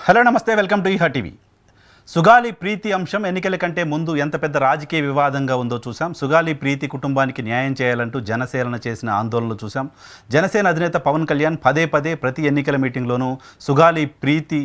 Hello నమస్తే, welcome to ఈహా TV. Sugali ప్రీతి అంశం ఎన్నికల కంటే ముందు ఎంత పెద్ద రాజకీయ వివాదంగా ఉందో చూసాం. సుగాలి ప్రీతి కుటుంబానికి న్యాయం చేయాలంటూ జనసేన చేసిన ఆందోళనలు చూసాం. జనసేన అధినేత పవన్ కళ్యాణ్ పదే పదే ప్రతి ఎన్నికల మీటింగ్లోనూ సుగాలి ప్రీతి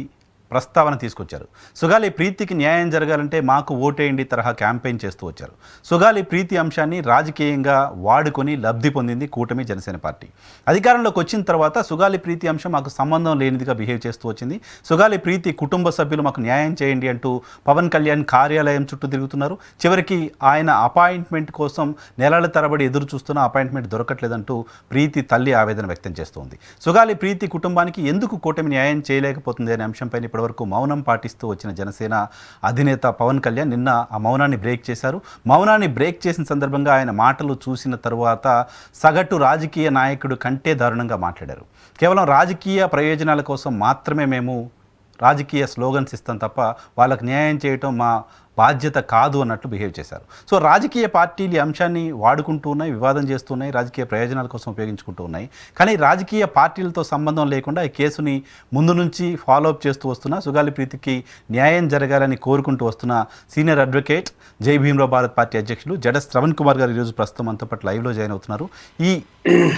ప్రస్తావన తీసుకొచ్చారు. సుగాలి ప్రీతికి న్యాయం జరగాలంటే మాకు ఓటేయండి తరహా క్యాంపెయిన్ చేస్తూ వచ్చారు. సుగాలి ప్రీతి అంశాన్ని రాజకీయంగా వాడుకొని లబ్ధి పొందింది కూటమి జనసేన పార్టీ. అధికారంలోకి వచ్చిన తర్వాత సుగాలి ప్రీతి అంశం మాకు సంబంధం లేనిదిగా బిహేవ్ చేస్తూ వచ్చింది. సుగాలి ప్రీతి కుటుంబ సభ్యులు మాకు న్యాయం చేయండి అంటూ పవన్ కళ్యాణ్ కార్యాలయం చుట్టూ తిరుగుతున్నారు. చివరికి ఆయన అపాయింట్మెంట్ కోసం నెలల తరబడి ఎదురు చూస్తున్న అపాయింట్మెంట్ దొరకట్లేదంటూ ప్రీతి తల్లి ఆవేదన వ్యక్తం చేస్తోంది. సుగాలి ప్రీతి కుటుంబానికి ఎందుకు కూటమి న్యాయం చేయలేకపోతుంది అనే అంశంపైన వరకు మౌనం పాటిస్తూ వచ్చిన జనసేన అధినేత పవన్ కళ్యాణ్ నిన్న ఆ మౌనాన్ని బ్రేక్ చేశారు. మౌనాన్ని బ్రేక్ చేసిన సందర్భంగా ఆయన మాటలు చూసిన తరువాత సగటు రాజకీయ నాయకుడు కంటే దారుణంగా మాట్లాడారు. కేవలం రాజకీయ ప్రయోజనాల కోసం మాత్రమే మేము రాజకీయ స్లోగన్స్ ఇస్తాం తప్ప వాళ్ళకి న్యాయం చేయటం మా బాధ్యత కాదు అన్నట్లు బిహేవ్ చేశారు. సో రాజకీయ పార్టీలు ఈ అంశాన్ని వాడుకుంటూ ఉన్నాయి, వివాదం చేస్తున్నాయి, రాజకీయ ప్రయోజనాల కోసం ఉపయోగించుకుంటూ ఉన్నాయి. కానీ రాజకీయ పార్టీలతో సంబంధం లేకుండా ఈ కేసుని ముందు నుంచి ఫాలోఅప్ చేస్తూ వస్తున్న సుగాలి ప్రీతికి న్యాయం జరగాలని కోరుకుంటూ వస్తున్న సీనియర్ అడ్వకేట్ జై భీమ్రావ్ భారత్ పార్టీ అధ్యక్షులు జడస్ శ్రవణ్ కుమార్ గారు ఈరోజు ప్రస్తుతం అంతా పాటు లైవ్లో జాయిన్ అవుతున్నారు. ఈ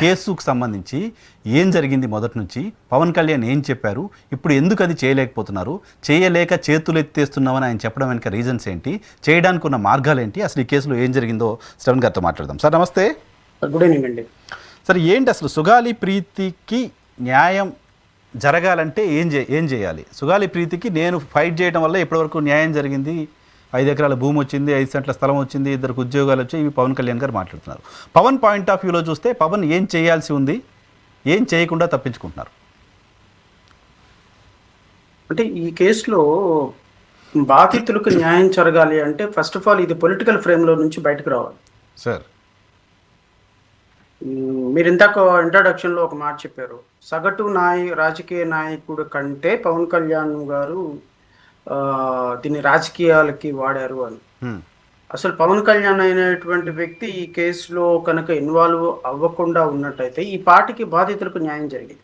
కేసుకు సంబంధించి ఏం జరిగింది, మొదటి నుంచి పవన్ కళ్యాణ్ ఏం చెప్పారు, ఇప్పుడు ఎందుకు అది చేయలేకపోతున్నారు, చేయలేక చేతులు ఎత్తేస్తున్నామని ఆయన చెప్పడం వెనుక రీజన్స్ ఏంటి, చేయడానికి ఉన్న మార్గాలు ఏంటి, అసలు ఈ కేసులో ఏం జరిగిందో శ్రవణ్ గారితో మాట్లాడదాం. సార్ నమస్తే. గుడ్ ఈవినింగ్ అండి. సార్ ఏంటి అసలు సుగాలి ప్రీతికి న్యాయం జరగాలంటే ఏం చేయాలి? సుగాలి ప్రీతికి నేను ఫైట్ చేయడం వల్ల ఇప్పటివరకు న్యాయం జరిగింది, 5 ఎకరాల భూమి వచ్చింది, 5 సెంట్ల స్థలం వచ్చింది, 2 ఉద్యోగాలు వచ్చాయి, ఇవి పవన్ కళ్యాణ్ గారు మాట్లాడుతున్నారు. పవన్ పాయింట్ ఆఫ్ వ్యూలో చూస్తే పవన్ ఏం చేయాల్సి ఉంది, ఏం చేయకుండా తప్పించుకుంటున్నారు? అంటే ఈ కేసులో బాధితులకు న్యాయం జరగాలి అంటే ఫస్ట్ ఆఫ్ ఆల్ ఇది పొలిటికల్ ఫ్రేమ్లో నుంచి బయటకు రావాలి. సార్ మీరు ఇందాక ఇంట్రడక్షన్లో ఒక మాట చెప్పారు, సగటు రాజకీయ నాయకుడు కంటే పవన్ కళ్యాణ్ గారు దీన్ని రాజకీయాలకి వాడారు అని. అసలు పవన్ కళ్యాణ్ అయినటువంటి వ్యక్తి ఈ కేసులో కనుక ఇన్వాల్వ్ అవ్వకుండా ఉన్నట్టయితే ఈ పార్టీకి బాధితులకు న్యాయం జరిగేది.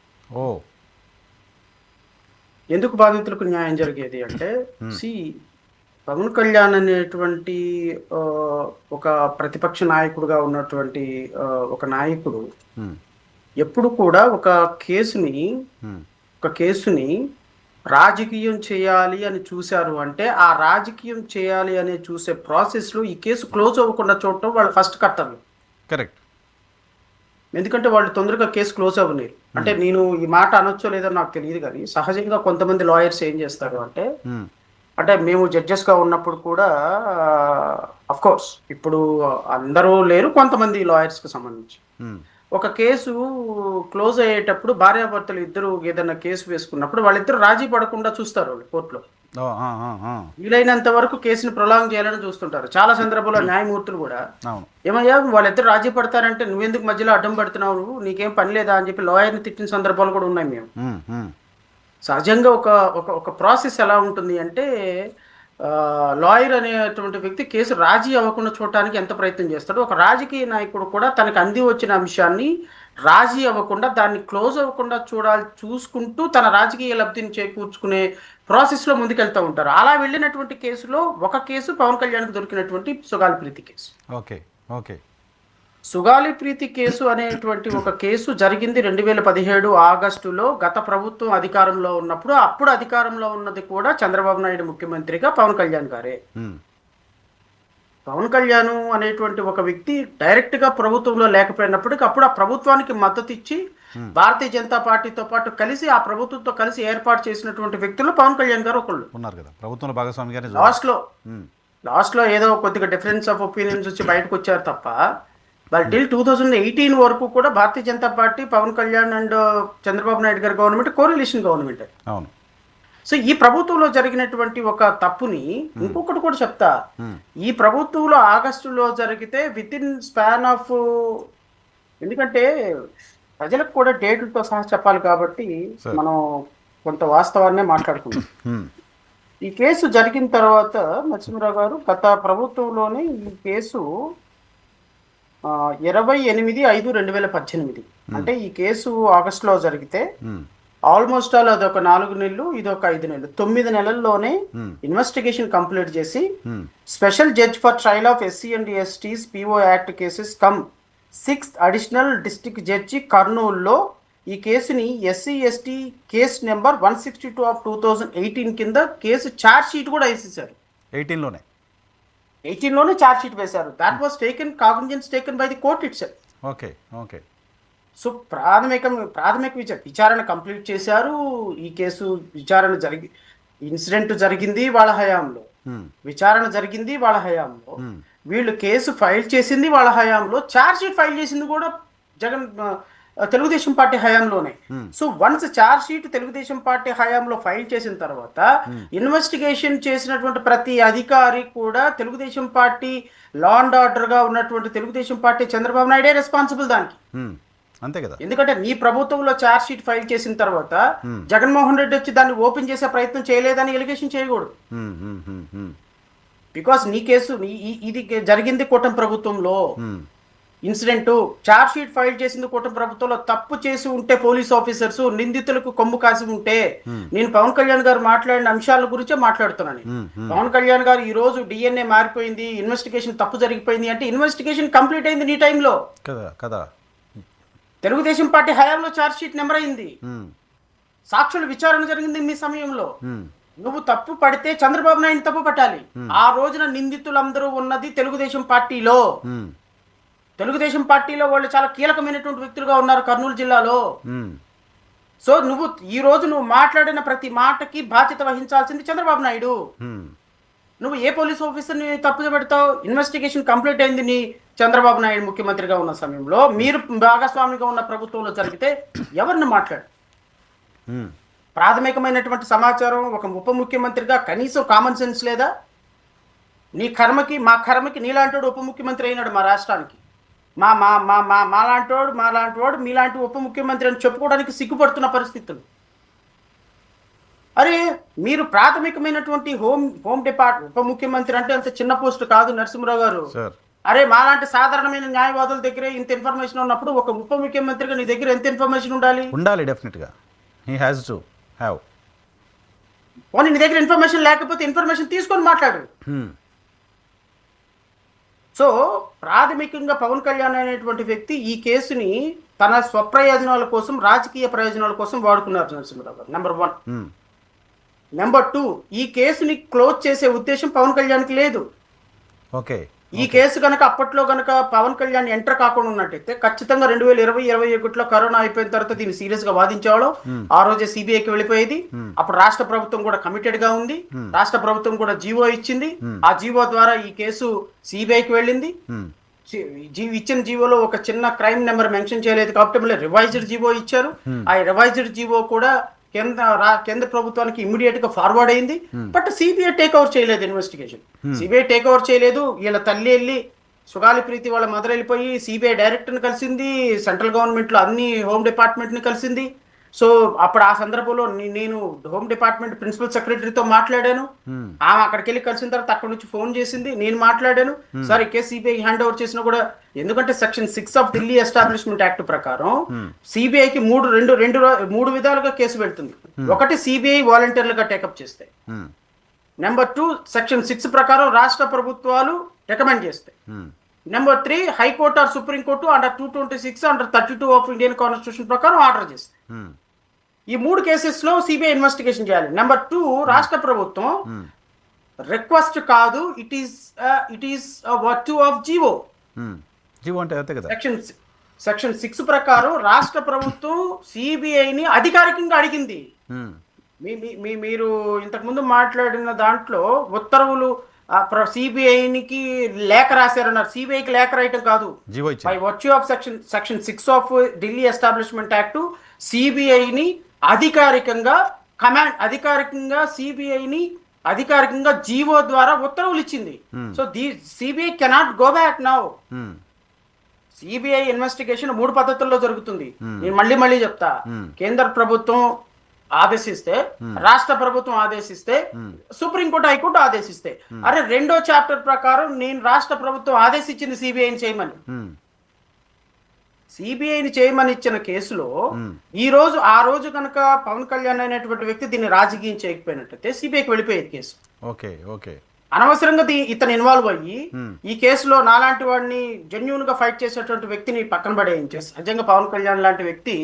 ఎందుకు బాధితులకు న్యాయం జరిగేది అంటే పవన్ కళ్యాణ్ అనేటువంటి ఒక ప్రతిపక్ష నాయకుడుగా ఉన్నటువంటి ఒక నాయకుడు ఎప్పుడు కూడా ఒక కేసుని రాజకీయం చేయాలి అని చూశారు అంటే ఆ రాజకీయం చేయాలి అని చూసే ప్రాసెస్లో ఈ కేసు క్లోజ్ అవ్వకుండా చూడటం వాళ్ళు ఫస్ట్ కర్తవ్యం. కరెక్ట్. ఎందుకంటే వాళ్ళు తొందరగా కేసు క్లోజ్ అవ్వలేరు. అంటే నేను ఈ మాట అనొచ్చో లేదో నాకు తెలియదు, కానీ సహజంగా కొంతమంది లాయర్స్ ఏం చేస్తారు అంటే మేము జడ్జెస్గా ఉన్నప్పుడు కూడా అఫ్ కోర్స్ ఇప్పుడు అందరూ లేరు, కొంతమంది లాయర్స్కి సంబంధించి ఒక కేసు క్లోజ్ అయ్యేటప్పుడు భార్యాభర్తలు ఇద్దరు ఏదైనా కేసు వేసుకున్నప్పుడు వాళ్ళిద్దరు రాజీ పడకుండా చూస్తారు వాళ్ళు కోర్టులో. వీలైనంత వరకు కేసుని ప్రొలాంగ్ చేయాలని చూస్తుంటారు. చాలా సందర్భాల్లో న్యాయమూర్తులు కూడా ఏమయ్యా వాళ్ళిద్దరు రాజీ పడతారంటే నువ్వెందుకు మధ్యలో అడ్డం పడుతున్నావు, నీకేం పని లేదా అని చెప్పి లాయర్ని తిట్టిన సందర్భాలు కూడా ఉన్నాయి. మేము సహజంగా ఒక ప్రాసెస్ ఎలా ఉంటుంది అంటే లాయర్ అనేటువంటి వ్యక్తి కేసు రాజీ అవ్వకుండా చూడటానికి ఎంత ప్రయత్నం చేస్తాడో ఒక రాజకీయ నాయకుడు కూడా తనకు అంది వచ్చిన అంశాన్ని రాజీ అవ్వకుండా దాన్ని క్లోజ్ అవ్వకుండా చూసుకుంటూ తన రాజకీయ లబ్ధిని చేకూర్చుకునే ప్రాసెస్లో ముందుకెళ్తూ ఉంటారు. అలా వెళ్ళినటువంటి కేసులో ఒక కేసు పవన్ కళ్యాణ్కి దొరికినటువంటి సుగాలి ప్రీతి కేసు. సుగాలి ప్రీతి కేసు అనేటువంటి ఒక కేసు జరిగింది 2017 ఆగస్టులో. గత ప్రభుత్వం అధికారంలో ఉన్నప్పుడు, అప్పుడు అధికారంలో ఉన్నది కూడా చంద్రబాబు నాయుడు ముఖ్యమంత్రిగా పవన్ కళ్యాణ్ గారే. పవన్ కళ్యాణ్ అనేటువంటి ఒక వ్యక్తి డైరెక్ట్గా ప్రభుత్వంలో లేకపోయినప్పటికీ అప్పుడు ఆ ప్రభుత్వానికి మద్దతు ఇచ్చి భారతీయ జనతా పార్టీతో పాటు కలిసి ఆ ప్రభుత్వంతో కలిసి ఏర్పాటు చేసినటువంటి వ్యక్తులు పవన్ కళ్యాణ్ గారు ఒకళ్ళు ఉన్నారు కదా ప్రభుత్వంలో భాగస్వామిగా. లాస్ట్లో ఏదో కొద్దిగా డిఫరెన్స్ ఆఫ్ ఒపీనియన్స్ వచ్చి బయటకు వచ్చారు తప్ప వాళ్ళు టిల్ 2018 వరకు కూడా భారతీయ జనతా పార్టీ, పవన్ కళ్యాణ్ అండ్ చంద్రబాబు నాయుడు గారి గవర్నమెంట్ కోరిలేషన్ గవర్నమెంట్. సో ఈ ప్రభుత్వంలో జరిగినటువంటి ఒక తప్పుని ఇంకొకటి కూడా చెప్తా, ఈ ప్రభుత్వంలో ఆగస్టులో జరిగితే విత్ ఇన్ స్పాన్ ఆఫ్, ఎందుకంటే ప్రజలకు కూడా డేట్లతో సహా చెప్పాలి కాబట్టి మనం కొంత వాస్తవాన్నే మాట్లాడుకుంటాం. ఈ కేసు జరిగిన తర్వాత నరసింహరావు గారు గత ప్రభుత్వంలోనే ఈ కేసు 28/5/2018 అంటే ఈ కేసు ఆగస్టులో జరిగితే ఆల్మోస్ట్ ఆల్ అదొక 4 నెలలు, ఇదొక 5 నెలలు, 9 నెలల్లోనే ఇన్వెస్టిగేషన్ కంప్లీట్ చేసి special judge for trial of SC and ఎస్టీస్ PO act cases come 6th additional district judge కర్నూలులో ఈ కేసుని SC ST case number 162 of 2018 కింద కేసు ఛార్జ్ షీట్ కూడా వేసేసారు. 18లోనే 18లోనే ఛార్జ్ షీట్ వేశారు. That was taken cognizance taken by the court it self. Okay okay. So ప్రాథమిక విచారణ complete చేశారు. ఈ కేసు విచారణ ఇన్సిడెంట్ జరిగింది వాళ్ళ హయాంలో, విచారణ జరిగింది వాళ్ళ హయాంలో, వీళ్ళు కేసు ఫైల్ చేసింది వాళ్ళ హయాంలో, ఛార్జ్ షీట్ ఫైల్ చేసింది కూడా తెలుగుదేశం పార్టీ హయాంలోనే. So once charge sheet Telugu Desam party హయాంలో ఫైల్ చేసిన తర్వాత ఇన్వెస్టిగేషన్ చేసినటువంటి ప్రతి అధికారి కూడా Telugu Desam party law and order గా ఉన్నటువంటి తెలుగుదేశం పార్టీ చంద్రబాబు నాయుడే రెస్పాన్సిబుల్ దానికి. అంతే కదా. ఎందుకంటే నీ ప్రభుత్వంలో ఛార్జ్ షీట్ ఫైల్ చేసిన తర్వాత జగన్మోహన్ రెడ్డి వచ్చి దాన్ని ఓపెన్ చేసే ప్రయత్నం చేయలేదని ఎలిగేషన్ చేయకూడదు. బికాస్ నీ కేసు ఇది జరిగింది కూటమి ప్రభుత్వంలో. ఇన్సిడెంట్ ఛార్జ్ షీట్ ఫైల్ చేసింది కూటమి ప్రభుత్వంలో. తప్పు చేసి ఉంటే పోలీస్ ఆఫీసర్స్ నిందితులకు కొమ్ము కాసి ఉంటే, నేను పవన్ కళ్యాణ్ గారు మాట్లాడిన అంశాల గురించే మాట్లాడుతున్నాను. పవన్ కళ్యాణ్ గారు ఈ రోజు డిఎన్ఏ మారిపోయింది, ఇన్వెస్టిగేషన్ తప్పు జరిగిపోయింది అంటే ఇన్వెస్టిగేషన్ కంప్లీట్ అయింది నీ టైంలో కదా. తెలుగుదేశం పార్టీ హయాంలో ఛార్జ్ షీట్ నెంబర్ అయింది, సాక్షుల విచారణ జరిగింది మీ సమయంలో. నువ్వు తప్పు పడితే చంద్రబాబు నాయుడు తప్పు పట్టాలి. ఆ రోజున నిందితులందరూ ఉన్నది తెలుగుదేశం పార్టీలో. తెలుగుదేశం పార్టీలో వాళ్ళు చాలా కీలకమైనటువంటి వ్యక్తులుగా ఉన్నారు కర్నూలు జిల్లాలో. సో ఈ రోజు నువ్వు మాట్లాడిన ప్రతి మాటకి బాధ్యత వహించాల్సింది చంద్రబాబు నాయుడు. నువ్వు ఏ పోలీస్ ఆఫీసర్ని తప్పు పెడతావు? ఇన్వెస్టిగేషన్ కంప్లీట్ అయింది నీ చంద్రబాబు నాయుడు ముఖ్యమంత్రిగా ఉన్న సమయంలో. మీరు భాగస్వామిగా ఉన్న ప్రభుత్వంలో జరిగితే ఎవరిని మాట్లాడు? ప్రాథమికమైనటువంటి సమాచారం ఒక ఉప ముఖ్యమంత్రిగా కనీసం కామన్ సెన్స్ లేదా? నీ కర్మకి మా కర్మకి నీలాంటి ఉప ముఖ్యమంత్రి అయినాడు మా రాష్ట్రానికి. మాలాంటి వాడు మీలాంటి ఉప ముఖ్యమంత్రి అని చెప్పుకోవడానికి సిగ్గుపడుతున్న పరిస్థితులు. అరే మీరు ప్రాథమికమైనటువంటి హోమ్ డిపార్ట్మెంట్ ఉప ముఖ్యమంత్రి అంటే అంత చిన్న పోస్ట్ కాదు నరసింహరావు గారు. అరే మాలాంటి సాధారణమైన న్యాయవాదుల దగ్గరే ఇంత ఇన్ఫర్మేషన్ ఉన్నప్పుడు ఒక ఉప ముఖ్యమంత్రిగా నీ దగ్గర ఎంత ఇన్ఫర్మేషన్ ఉండాలి? డెఫినెట్గా హీ హ్యాస్ టు హ్యావ్. పోనీ నీ దగ్గర ఇన్ఫర్మేషన్ లేకపోతే ఇన్ఫర్మేషన్ తీసుకొని మాట్లాడు. సో ప్రాథమికంగా పవన్ కళ్యాణ్ అనేటువంటి వ్యక్తి ఈ కేసుని తన స్వప్రయోజనాల కోసం, రాజకీయ ప్రయోజనాల కోసం వాడుకున్నారు నరసింహరావు గారు. నెంబర్ 1. నెంబర్ 2, ఈ కేసుని క్లోజ్ చేసే ఉద్దేశం పవన్ కళ్యాణ్కి లేదు. ఓకే. ఈ కేసు కనుక అప్పట్లో కనుక పవన్ కళ్యాణ్ ఎంటర్ కాకుండా ఉన్నట్టయితే ఖచ్చితంగా 2020-21లో కరోనా అయిపోయిన తర్వాత దీన్ని సీరియస్ గా వాదించేవాడు. ఆ రోజే సిబిఐకి వెళ్ళిపోయేది. అప్పుడు రాష్ట్ర ప్రభుత్వం కూడా కమిటెడ్ గా ఉంది. రాష్ట్ర ప్రభుత్వం కూడా జీవో ఇచ్చింది. ఆ జీవో ద్వారా ఈ కేసు సిబిఐకి వెళ్ళింది. ఇచ్చిన జీవోలో ఒక చిన్న క్రైమ్ నెంబర్ మెన్షన్ చేయలేదు కాబట్టి మళ్ళీ రివైజ్డ్ జీవో ఇచ్చారు. ఆ రివైజ్డ్ జీవో కూడా కేంద్ర ప్రభుత్వానికి ఇమ్మీడియట్ గా ఫార్వర్డ్ అయింది. బట్ సిబిఐ టేక్ ఓవర్ చేయలేదు ఇన్వెస్టిగేషన్. సిబిఐ టేక్ ఓవర్ చేయలేదు. వీళ్ళ తల్లి వెళ్ళి సుగాలి ప్రీతి వాళ్ళ మదర్ వెళ్ళిపోయి సిబిఐ డైరెక్టర్ని కలిసింది. సెంట్రల్ గవర్నమెంట్ లో అన్ని హోమ్ డిపార్ట్మెంట్ ని కలిసింది. సో అప్పుడు ఆ సందర్భంలో నేను హోమ్ డిపార్ట్మెంట్ ప్రిన్సిపల్ సెక్రటరీతో మాట్లాడాను. ఆమె అక్కడికి వెళ్ళి కలిసిన తర్వాత అక్కడ నుంచి ఫోన్ చేసింది, నేను మాట్లాడాను. సార్ ఈ కేసు సిబిఐ హ్యాండ్ ఓవర్ చేసినా కూడా, ఎందుకంటే section 6 of Delhi establishment act ప్రకారం సిబిఐకి మూడు విధాలుగా కేసు వెళ్తుంది. ఒకటి సిబిఐ వాలంటీర్లుగా టేకప్ చేస్తే, నెంబర్ 2 సెక్షన్ 6 ప్రకారం రాష్ట్ర ప్రభుత్వాలు రికమెండ్ చేస్తాయి, number 3 high court or supreme court under 226 under 32 of Indian constitution ప్రకారం ఆర్డర్ చేస్తాయి. ఈ 3 కేసెస్ లో సిబిఐ ఇన్వెస్టిగేషన్ చేయాలి. నెంబర్ 2 రాష్ట్ర ప్రభుత్వం రిక్వెస్ట్ కాదు, it is virtue of GO. Section 6 ప్రకారం రాష్ట్ర ప్రభుత్వం సిబిఐని అధికారికంగా అడిగింది. మీరు ఇంతకుముందు మాట్లాడిన దాంట్లో ఉత్తర్వులు సిబిఐకి లేఖ రాశారన్నారు. సిబిఐకి లేఖ రాయటం కాదు, by virtue of section 6 of Delhi establishment act సిబిఐని అధికారికంగా జీవో ద్వారా ఉత్తర్వులు ఇచ్చింది. So CBI cannot go back now. CBI investigation 3 పద్ధతుల్లో జరుగుతుంది. నేను మళ్ళీ చెప్తా. కేంద్ర ప్రభుత్వం ఆదేశిస్తే, రాష్ట్ర ప్రభుత్వం ఆదేశిస్తే, సుప్రీంకోర్టు హైకోర్టు ఆదేశిస్తే. అరే 2వ చాప్టర్ ప్రకారం నేను రాష్ట్ర ప్రభుత్వం ఆదేశించింది సిబిఐని చేయమని. సిబిఐని చేయమని ఇచ్చిన కేసులో ఆ రోజు కనుక పవన్ కళ్యాణ్ అనేటువంటి వ్యక్తి దీన్ని రాజకీయం చేయకపోయినట్టయితే సిబిఐకి వెళ్ళిపోయేది కేసు. ఓకే ఓకే అనవసరంగా ఇతను ఇన్వాల్వ్ అయ్యి ఈ కేసులో నాలాంటి వాడిని జెన్యున్ గా ఫైట్ చేసేటువంటి వ్యక్తిని పక్కన పడేయించేసి, నిజంగా పవన్ కళ్యాణ్ లాంటి వ్యక్తి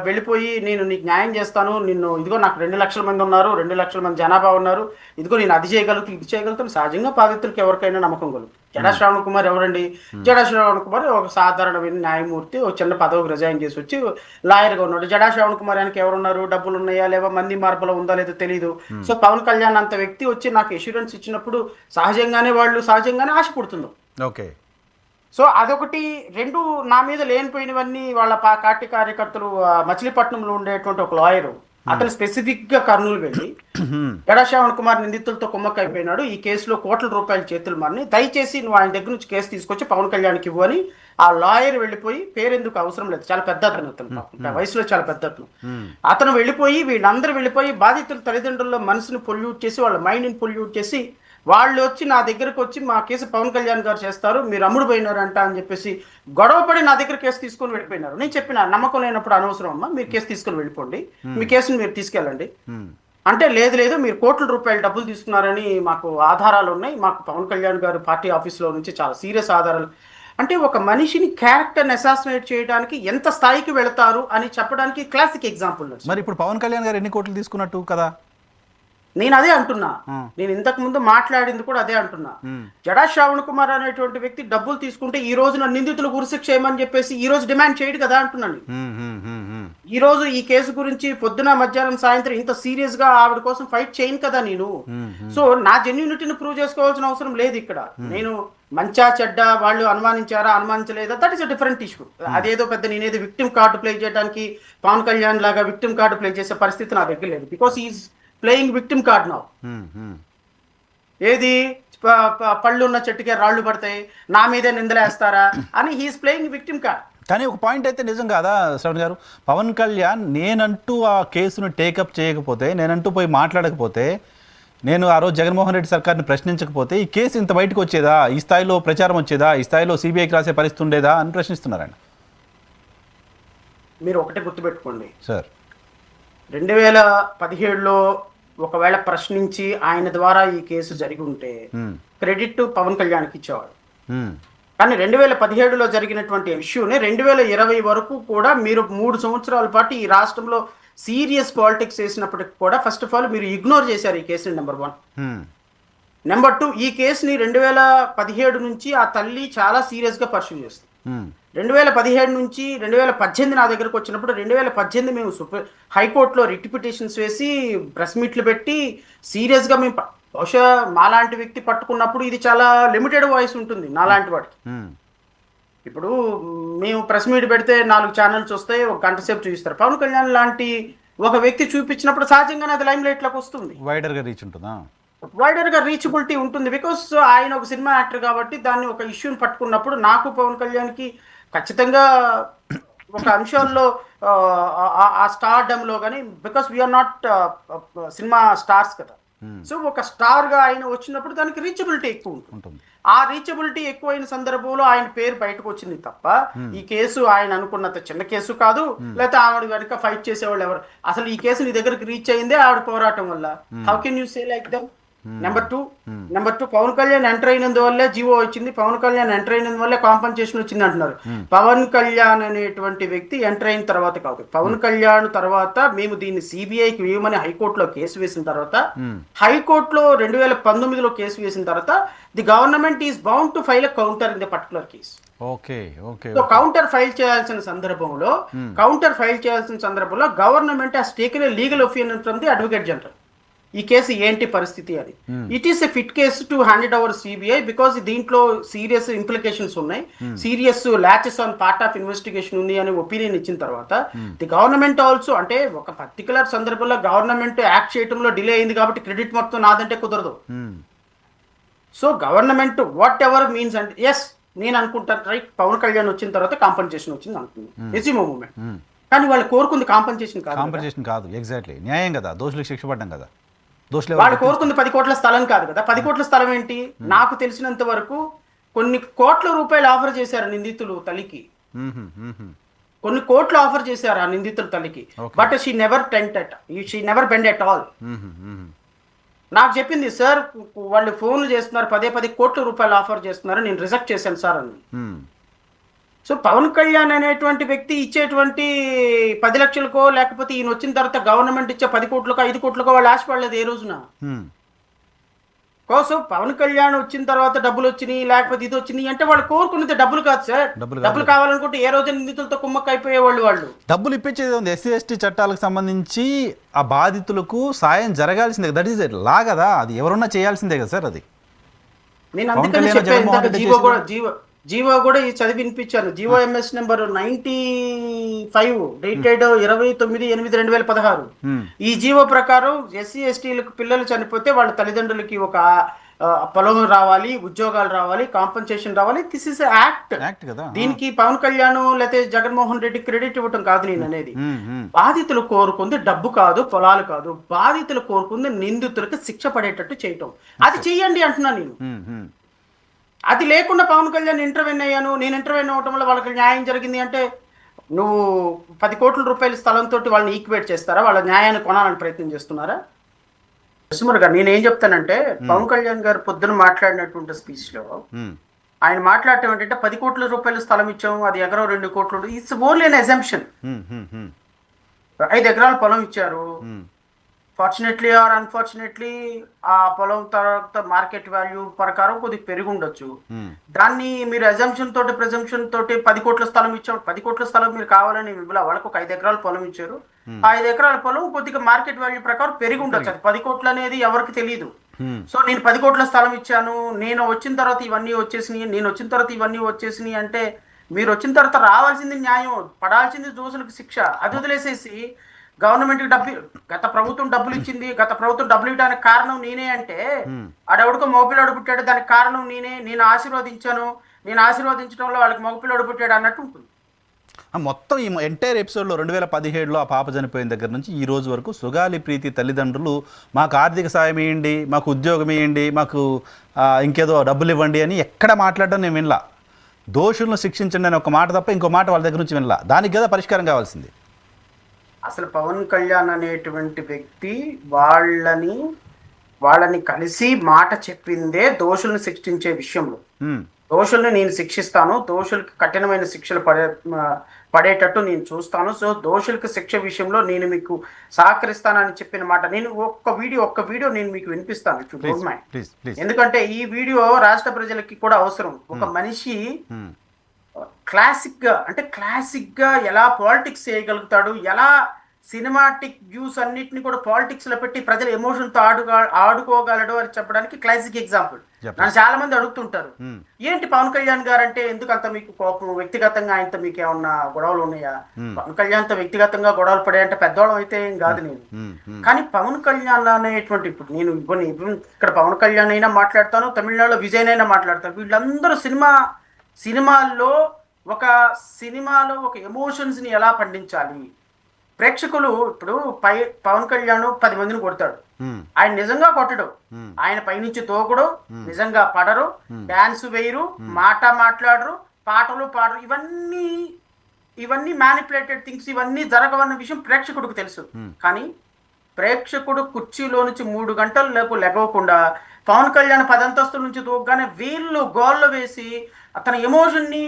వెళ్ళిపోయి నేను నీకు న్యాయం చేస్తాను, ఇదిగో నాకు 2 లక్షల మంది ఉన్నారు, 2 లక్షల మంది జనాభా ఉన్నారు, ఇదిగో నేను అది చేయగలుగుతాను ఇది చేయగలుగుతాను. సహజంగా బాధితులకు ఎవరికైనా నమ్మకం కలుగుతుంది. జడా శ్రావణ్ కుమార్ ఎవరండి? జడా శ్రావణ్ కుమార్ ఒక సాధారణమైన న్యాయమూర్తి, ఒక చిన్న పదవికి రిజైన్ చేసి వచ్చి లాయర్గా ఉన్నాడు. జడా శ్రావణ్ కుమార్ ఆయనకి ఎవరున్నారు, డబ్బులు ఉన్నాయా లేవా, మంది మార్పులో ఉందా లేదో తెలియదు. సో పవన్ కళ్యాణ్ అంత వ్యక్తి వచ్చి నాకు ఎష్యూరెన్స్ ఇచ్చినప్పుడు సహజంగానే ఆశ పుడుతుంది. ఓకే. సో అదొకటి. 2 నా మీద లేనిపోయినవన్నీ వాళ్ళ పార్టీ కార్యకర్తలు, మచిలీపట్నంలో ఉండేటువంటి ఒక లాయరు, అతను స్పెసిఫిక్ గా కర్నూలు వెళ్ళి జడా శ్రావణ్ కుమార్ నిందితులతో కుమ్మక్కైపోయినాడు, ఈ కేసులో కోట్ల రూపాయల చేతులు మారిని, దయచేసి నువ్వు ఆయన దగ్గర నుంచి కేసు తీసుకొచ్చి పవన్ కళ్యాణ్కి ఇవ్వు అని ఆ లాయర్ వెళ్ళిపోయి, పేరెందుకు అవసరం లేదు, చాలా పెద్ద అతను, అతను వయసులో చాలా పెద్ద అతను వెళ్ళిపోయి, వీళ్ళందరూ వెళ్ళిపోయి బాధితుల తల్లిదండ్రుల మనసుని పొల్యూట్ చేసి, వాళ్ళ మైండ్ని పొల్యూట్ చేసి, వాళ్ళు వచ్చి నా దగ్గరకు వచ్చి మా కేసు పవన్ కళ్యాణ్ గారు చేస్తారు, మీరు అమ్ముడు పోయినారంట అని చెప్పేసి గొడవపడి నా దగ్గర కేసు తీసుకొని వెళ్ళిపోయినారు. నేను చెప్పిన నమ్మకం లేనప్పుడు అనవసరం అమ్మా, మీరు కేసు తీసుకొని వెళ్ళిపోండి, మీ కేసుని మీరు తీసుకెళ్ళండి అంటే, లేదు మీరు కోట్ల రూపాయల డబ్బులు తీసుకున్నారని మాకు ఆధారాలు ఉన్నాయి, మాకు పవన్ కళ్యాణ్ గారు పార్టీ ఆఫీస్లో నుంచి చాలా సీరియస్ ఆధారాలు. అంటే ఒక మనిషిని క్యారెక్టర్ని అసాసినేట్ చేయడానికి ఎంత స్థాయికి వెళతారు అని చెప్పడానికి క్లాసిక్ ఎగ్జాంపుల్. మరి ఇప్పుడు పవన్ కళ్యాణ్ గారు ఎన్ని కోట్లు తీసుకున్నట్టు కదా? నేను అదే అంటున్నా, నేను ఇంతకు ముందు మాట్లాడింది కూడా అదే అంటున్నా. జడా శ్రావణ్ కుమార్ అనేటువంటి వ్యక్తి డబ్బులు తీసుకుంటే ఈ రోజున నిందితులు గురిశిక్ష చేయమని చెప్పేసి ఈ రోజు డిమాండ్ చేయడు కదా అంటున్నాను. ఈ రోజు ఈ కేసు గురించి పొద్దున మధ్యాహ్నం సాయంత్రం ఇంత సీరియస్ గా ఆవిడ కోసం ఫైట్ చేయను కదా నేను. సో నా జెన్యూనిటీని ప్రూవ్ చేసుకోవాల్సిన అవసరం లేదు ఇక్కడ. నేను మంచా చెడ్డ, వాళ్ళు అనుమానించారా అనుమానించలేదా, that is a different issue. అదేదో పెద్ద నేనేదో విక్టిమ్ కార్డు ప్లే చేయడానికి పవన్ కళ్యాణ్ లాగా విక్టిమ్ కార్డు ప్లే చేసే పరిస్థితి నా దగ్గర లేదు. Because is playing victim card now. ఏది పళ్ళు ఉన్న చెట్టుకే రాళ్ళు పడతాయి, నా మీదే నిందలేస్తారా అని హీఈస్ ప్లేయింగ్ విక్టిమ్ కార్డ్. కానీ ఒక పాయింట్ అయితే నిజం కాదా శ్రవణ్ గారు, పవన్ కళ్యాణ్ నేనంటూ ఆ కేసును టేకప్ చేయకపోతే, నేనంటూ పోయి మాట్లాడకపోతే, నేను ఆ రోజు జగన్మోహన్ రెడ్డి సర్కార్ని ప్రశ్నించకపోతే ఈ కేసు ఇంత బయటకు వచ్చేదా, ఈ స్థాయిలో ప్రచారం వచ్చేదా, ఈ స్థాయిలో సిబిఐకి రాసే పరిస్థితి ఉండేదా అని ప్రశ్నిస్తున్నారండి. మీరు ఒకటే గుర్తుపెట్టుకోండి సార్, 2017లో ఒకవేళ ప్రశ్నించి ఆయన ద్వారా ఈ కేసు జరిగి ఉంటే క్రెడిట్ పవన్ కళ్యాణ్కి ఇచ్చేవాడు. కానీ 2017లో జరిగినటువంటి ఇష్యూని 2020 వరకు కూడా మీరు 3 సంవత్సరాల పాటు ఈ రాష్ట్రంలో సీరియస్ పాలిటిక్స్ చేసినప్పటికి కూడా ఫస్ట్ ఆఫ్ ఆల్ మీరు ఇగ్నోర్ చేశారు ఈ కేసుని. నెంబర్ 1. నెంబర్ 2, ఈ కేసుని 2017 నుంచి ఆ తల్లి చాలా సీరియస్గా పర్సూ చేస్తుంది. 2017 నుంచి 2018 నా దగ్గరకు వచ్చినప్పుడు 2018 మేము హైకోర్టులో రిట్ పిటిషన్స్ వేసి ప్రెస్ మీట్లు పెట్టి సీరియస్గా మేము, బహుశా మాలాంటి వ్యక్తి పట్టుకున్నప్పుడు ఇది చాలా లిమిటెడ్ వాయిస్ ఉంటుంది నాలాంటి వాడికి. ఇప్పుడు మేము ప్రెస్ మీట్ పెడితే 4 ఛానల్స్ వస్తాయి, 1 గంట సేపు చూపిస్తారు. పవన్ కళ్యాణ్ లాంటి ఒక వ్యక్తి చూపించినప్పుడు సహజంగానే అది లైమ్ లైట్లోకి వస్తుంది, వైడర్గా రీచ్ ఉంటుందా, వైడర్గా రీచబిలిటీ ఉంటుంది. బికాస్ ఆయన ఒక సినిమా యాక్టర్ కాబట్టి దాన్ని ఒక ఇష్యూని పట్టుకున్నప్పుడు నాకు పవన్ కళ్యాణ్కి ఖచ్చితంగా ఒక అంశాల్లో ఆ స్టార్డమ్లో కానీ, because we are not cinema stars కదా, సో ఒక స్టార్గా ఆయన వచ్చినప్పుడు దానికి రీచబిలిటీ ఎక్కువ ఉంటుంది. ఆ రీచబిలిటీ ఎక్కువైన సందర్భంలో ఆయన పేరు బయటకు వచ్చింది తప్ప ఈ కేసు ఆయన అనుకున్నంత చిన్న కేసు కాదు, లేకపోతే ఆవిడ వెనక ఫైట్ చేసేవాళ్ళు ఎవరు. అసలు ఈ కేసు నీ దగ్గరికి రీచ్ అయిందే ఆవిడ పోరాటం వల్ల. How can you say like dumb? Number 2 Pawan Kalyan enter అయినందువల్లే జీవో వచ్చింది, పవన్ కళ్యాణ్ ఎంటర్ అయినందువల్లే కాంపన్సేషన్ వచ్చింది అంటున్నారు. పవన్ కళ్యాణ్ అనేటువంటి వ్యక్తి ఎంటర్ అయిన తర్వాత కాదు, పవన్ కళ్యాణ్ తర్వాత మేము దీన్ని సిబిఐకి వేయమని హైకోర్టులో కేసు వేసిన తర్వాత, హైకోర్టులో 2019లో కేసు వేసిన తర్వాత the government is bound to file a counter in the particular case. So counter file చేయాల్సిన సందర్భంలో government has taken a legal opinion from the advocate general. ఈ కేసు ఏంటి పరిస్థితి అని. It is a fit case to hand over CBI because దీంట్లో serious implications ఉన్నాయి, serious laches on part of investigation ఉంది అని ఒపీనియన్ ఇచ్చిన తర్వాత ది గవర్నమెంట్ ఆల్సో, అంటే ఒక పర్టికులర్ సందర్భంలో గవర్నమెంట్ యాక్ట్ చేయడంలో డిలే అయింది కాబట్టి క్రెడిట్ మొత్తం నాదంటే కుదరదు. So government what ever means అంటే, ఎస్ నేను అనుకుంటాను రైట్, పవన్ కళ్యాణ్ వచ్చిన తర్వాత కాంపన్సేషన్ వచ్చింది అనుకుంటున్నాను, ఎస్ఈమో మూమెంట్. కానీ వాళ్ళు కోరుకుంది కాంపన్సేషన్ కాదు, ఎగ్జాక్ట్లీ న్యాయం కదా, దోషులకు శిక్ష పడ్డం కదా. వాళ్ళు కోరుకుంది 10 కోట్ల స్థలం కాదు కదా. 10 కోట్ల స్థలం ఏంటి, నాకు తెలిసినంత వరకు కొన్ని కోట్ల రూపాయలు ఆఫర్ చేశారు నిందితులు తల్లికి. కొన్ని కోట్లు ఆఫర్ చేశారు ఆ నిందితుల తల్లికి. But she never bend at all. నాకు చెప్పింది, సార్ వాళ్ళు ఫోన్లు చేస్తున్నారు, 10 కోట్ల రూపాయలు ఆఫర్ చేస్తున్నారు, నేను రిజెక్ట్ చేశాను సార్ అని. సో పవన్ కళ్యాణ్ అనేటువంటి వ్యక్తి ఇచ్చేటువంటి 10 లక్షలకో లేకపోతే ఈయన వచ్చిన తర్వాత గవర్నమెంట్ ఇచ్చే 10 కోట్లకో 5 కోట్లకో వాళ్ళు ఆశపడలేదు ఏ రోజున. కోసం పవన్ కళ్యాణ్ వచ్చిన తర్వాత డబ్బులు వచ్చినాయి లేకపోతే ఇది వచ్చినాయి అంటే వాళ్ళు కోరుకున్నది డబ్బులు కాదు సార్. డబ్బులు కావాలనుకుంటే ఏ రోజు నిందితులతో కుమ్మక్క అయిపోయేవాళ్ళు. వాళ్ళు డబ్బులు ఇప్పించేది ఉంది. ఎస్సీ ఎస్టీ చట్టాలకు సంబంధించి ఆ బాధితులకు సాయం జరగాల్సిందే, దట్ ఈస్ లా కదా, అది ఎవరున్నా చేయాల్సిందే కదా సార్. అది నేను అందుకని చెప్పాను, జీవో కూడా చదివి వినిపించాను. GO MS number 95 dated 29/8/2016. ఈ జీవో ప్రకారం ఎస్సీ ఎస్టీలకు పిల్లలు చనిపోతే వాళ్ళ తల్లిదండ్రులకి ఒక పొలం రావాలి, ఉద్యోగాలు రావాలి, కాంపన్సేషన్ రావాలి. దిస్ ఇస్ యాక్ట్ కదా. దీనికి పవన్ కళ్యాణ్ లేకపోతే జగన్మోహన్ రెడ్డి క్రెడిట్ ఇవ్వటం కాదు నేను అనేది. బాధితులు కోరుకుంది డబ్బు కాదు, పొలాలు కాదు. బాధితులు కోరుకుంది నిందితులకు శిక్ష పడేటట్టు చేయటం. అది చెయ్యండి అంటున్నా నేను. అది లేకుండా పవన్ కళ్యాణ్ ఇంటర్వ్యూన్ అయ్యాను, నేను ఇంటర్వ్యూన్ అవ్వటం వల్ల వాళ్ళకి న్యాయం జరిగింది అంటే నువ్వు 10 కోట్ల రూపాయల స్థలంతో వాళ్ళని ఈక్వేట్ చేస్తారా? వాళ్ళ న్యాయాన్ని కొనాలని ప్రయత్నం చేస్తున్నారా? నరసింహర్ గారు, నేనేం చెప్తానంటే పవన్ కళ్యాణ్ గారు పొద్దున మాట్లాడినటువంటి స్పీచ్ లో ఆయన మాట్లాడటం ఏంటంటే 10 కోట్ల రూపాయల స్థలం ఇచ్చాము, అది ఎకరం 2 కోట్లు, ఇట్స్ ఓన్లీ అన్ అజంప్షన్. 5 ఎకరాల పొలం ఇచ్చారు. ఫార్చునేట్లీ ఆర్ అన్ఫార్చునేట్లీ ఆ పొలం తర్వాత మార్కెట్ వాల్యూ ప్రకారం కొద్దిగా పెరిగి ఉండొచ్చు. దాన్ని మీరు అజంప్షన్ తోటి ప్రెజంప్షన్ తోటి 10 కోట్ల స్థలం ఇచ్చారు. 10 కోట్ల స్థలం మీరు కావాలని వాళ్ళకి ఒక 5 ఎకరాల పొలం ఇచ్చారు. ఆ 5 ఎకరాల పొలం కొద్దిగా మార్కెట్ వాల్యూ ప్రకారం పెరిగి ఉండొచ్చు. అది 10 కోట్లు అనేది ఎవరికి తెలియదు. సో నేను 10 కోట్ల స్థలం ఇచ్చాను, నేను వచ్చిన తర్వాత ఇవన్నీ వచ్చేసినాయి అంటే మీరు వచ్చిన తర్వాత రావాల్సింది న్యాయం, పడాల్సింది దోషులకు శిక్ష. అది వదిలేసేసి గవర్నమెంట్కి గత ప్రభుత్వం డబ్బులు ఇచ్చింది, గత ప్రభుత్వం డబ్బులు ఇవ్వడానికి కారణం నేనే అంటే ఆడెవడికో మగపిల్లాడు పుట్టాడు, దానికి కారణం నేనే, నేను ఆశీర్వదించడం వల్ల వాళ్ళకి మగపిల్లాడు పుట్టాడు అన్నట్టు ఉంటుంది. మొత్తం ఈ ఎంటైర్ ఎపిసోడ్లో 2017లో ఆ పాప చనిపోయిన దగ్గర నుంచి ఈ రోజు వరకు సుగాలి ప్రీతి తల్లిదండ్రులు మాకు ఆర్థిక సాయం ఇవ్వండి, మాకు ఉద్యోగం ఇవ్వండి, మాకు ఇంకేదో డబ్బులు ఇవ్వండి అని ఎక్కడ మాట్లాడడం నేను వినలా. దోషులను శిక్షించండి అని ఒక మాట తప్ప ఇంకో మాట వాళ్ళ దగ్గర నుంచి వినలా. దానికి కదా పరిష్కారం కావాల్సింది. అసలు పవన్ కళ్యాణ్ అనేటువంటి వ్యక్తి వాళ్ళని కలిసి మాట చెప్పిందే దోషులను శిక్షించే విషయంలో. దోషుల్ని నేను శిక్షిస్తాను, దోషులకి కఠినమైన శిక్షలు పడేటట్టు నేను చూస్తాను. సో దోషులకు శిక్ష విషయంలో నేను మీకు సహకరిస్తానని చెప్పిన మాట నేను ఒక్క వీడియో నేను మీకు వినిపిస్తాను. ఎందుకంటే ఈ వీడియో రాష్ట్ర ప్రజలకి కూడా అవసరం. ఒక మనిషి క్లాసిక్ గా ఎలా పాలిటిక్స్ చేయగలుగుతాడు, ఎలా సినిమాటిక్ వ్యూస్ అన్నిటిని కూడా పాలిటిక్స్ లో పెట్టి ప్రజల ఎమోషన్ తో ఆడుకోగలడు అని చెప్పడానికి క్లాసిక్ ఎగ్జాంపుల్. నన్ను చాలా మంది అడుగుతుంటారు, ఏంటి పవన్ కళ్యాణ్ గారు అంటే ఎందుకు అంత మీకు కోపం, వ్యక్తిగతంగా ఆయనతో మీకు ఏమన్నా గొడవలు ఉన్నాయా? పవన్ కళ్యాణ్ తో వ్యక్తిగతంగా గొడవలు పడాయంటే పెద్దవాళ్ళం అయితే ఏం కాదు నేను. కానీ పవన్ కళ్యాణ్ అనేటువంటి ఇప్పుడు నేను ఇక్కడ పవన్ కళ్యాణ్ అయినా మాట్లాడతాను, తమిళనాడులో విజయ్ అయినా మాట్లాడతాను. వీళ్ళందరూ సినిమాలో ఒక ఎమోషన్స్ ని ఎలా పండించాలి, ప్రేక్షకులు ఇప్పుడు పవన్ కళ్యాణ్ 10 మందిని కొడతాడు, ఆయన నిజంగా కొట్టడు, ఆయన పైనుంచి తోకుడు, నిజంగా పడరు, డాన్స్ వేయరు, మాట్లాడరు, పాటలు పాడరు, ఇవన్నీ మ్యానిపులేటెడ్ థింగ్స్, ఇవన్నీ జరగవన్న విషయం ప్రేక్షకుడికి తెలుసు. కానీ ప్రేక్షకుడు కుర్చీలో నుంచి 3 గంటలు లెగవకుండా పవన్ కళ్యాణ్ 10 అంతస్తుల నుంచి దూకగానే వీళ్ళు గోల్లో వేసి తన ఎమోషన్ ని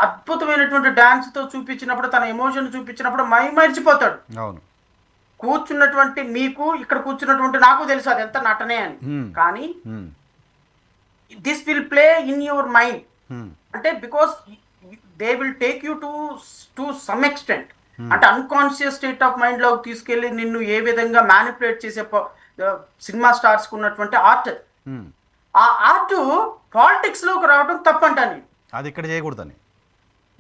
అద్భుతమైనటువంటి డాన్స్ తో చూపించినప్పుడు మర్చిపోతాడు. కూర్చున్నటువంటి మీకు, ఇక్కడ కూర్చున్నటువంటి నాకు తెలుసు అది ఎంత నటనే అని. కానీ this will play in your mind, అంటే because they will take you to some extent, అంటే అన్కాన్షియస్ స్టేట్ ఆఫ్ మైండ్ లోకి తీసుకెళ్లి నిన్ను ఏ విధంగా మ్యానిపులేట్ చేసే సినిమా స్టార్స్ కు ఉన్నటువంటి ఆర్ట్, ఆ ఆర్ట్ పాలిటిక్స్ లోకి రావడం తప్పంటాను. అది ఇక్కడ చేయకూడదని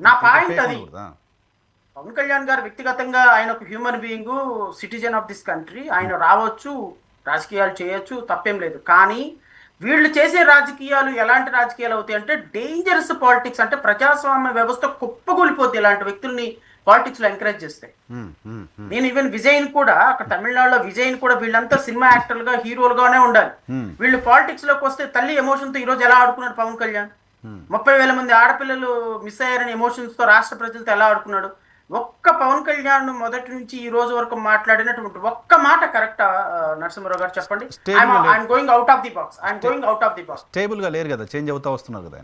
నా పాయింట్ అది. పవన్ కళ్యాణ్ గారు వ్యక్తిగతంగా ఆయన ఒక human being, citizen of this country, ఆయన రావచ్చు, రాజకీయాలు చేయొచ్చు, తప్పేం లేదు. కానీ వీళ్ళు చేసే రాజకీయాలు ఎలాంటి రాజకీయాలు అవుతాయి అంటే డేంజరస్ పాలిటిక్స్, అంటే ప్రజాస్వామ్య వ్యవస్థ కుప్పగూలిపోద్ది ఇలాంటి వ్యక్తుల్ని పాలిటిక్స్ లో ఎంకరేజ్ చేస్తాయి. నేను ఈవెన్ విజయ్ కూడా, అక్కడ తమిళనాడులో విజయ్ కూడా వీళ్ళంతా సినిమా యాక్టర్లుగా హీరోలుగానే ఉండాలి. వీళ్ళు పాలిటిక్స్ లోకి వస్తే తల్లి ఎమోషన్ తో ఈ రోజు ఎలా ఆడుకున్నాడు పవన్ కళ్యాణ్. 30,000 మంది ఆడపిల్లలు మిస్ అయ్యారని ఎమోషన్స్తో రాష్ట్ర ప్రజలతో ఎలా ఆడుకున్నాడు. ఒక్క పవన్ కళ్యాణ్ మొదటి నుంచి ఈ రోజు వరకు మాట్లాడినటువంటి ఒక్క మాట కరెక్టా నరసింహారావు గారు చెప్పండి. I'm going out of the box, I'm going out of the box. Stable గా లేరు కదా, చేంజ్ అవుతా వస్తున్నారు కదా.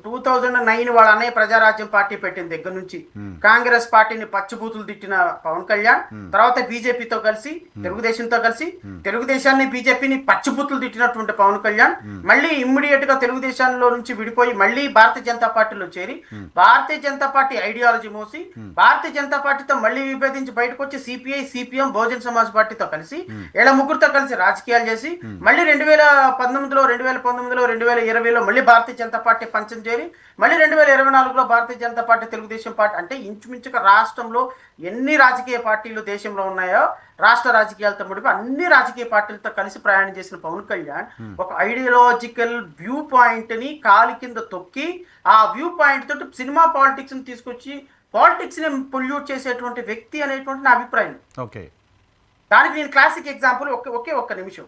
2009 వాళ్ళ అన్నయ్య ప్రజారాజ్యం పార్టీ పెట్టిన దగ్గర నుంచి కాంగ్రెస్ పార్టీని పచ్చిబూతులు తిట్టిన పవన్ కళ్యాణ్, తర్వాత బీజేపీతో కలిసి తెలుగుదేశంతో కలిసి తెలుగుదేశాన్ని బీజేపీని పచ్చిబూతులు తిట్టినటువంటి పవన్ కళ్యాణ్ మళ్ళీ ఇమ్మీడియట్ గా తెలుగుదేశంలో నుంచి విడిపోయి మళ్ళీ భారతీయ జనతా పార్టీలో చేరి భారతీయ జనతా పార్టీ ఐడియాలజీ మోసి భారతీయ జనతా పార్టీతో మళ్ళీ విభేదించి బయటకు వచ్చి సిపిఐ, సిపిఎం, బహుజన్ సమాజ్ పార్టీతో కలిసి ఇలా ముగ్గురుతో కలిసి రాజకీయాలు చేసి మళ్ళీ 2019లో 2020లో మళ్ళీ భారతీయ జనతా పార్టీ పంచం చేరి మళ్ళీ 2024లో భారతీయ జనతా పార్టీ తెలుగుదేశం పార్టీ అంటే ఇంచుమించుగా రాష్ట్రంలో ఎన్ని రాజకీయ పార్టీలు దేశంలో ఉన్నాయో రాష్ట్ర రాజకీయాలతో ముడిపి అన్ని రాజకీయ పార్టీలతో కలిసి ప్రయాణం చేసిన పవన్ కళ్యాణ్ ఒక ఐడియాలజికల్ వ్యూ పాయింట్ ని కాలి కింద తొక్కి ఆ వ్యూ పాయింట్ తోటి సినిమా పాలిటిక్స్ ని తీసుకొచ్చి పాలిటిక్స్ ని పొల్యూట్ చేసేటువంటి వ్యక్తి అనేటువంటి నా అభిప్రాయం. ఓకే, దానికి నేను క్లాసిక్ ఎగ్జాంపుల్ ఒక్క నిమిషం,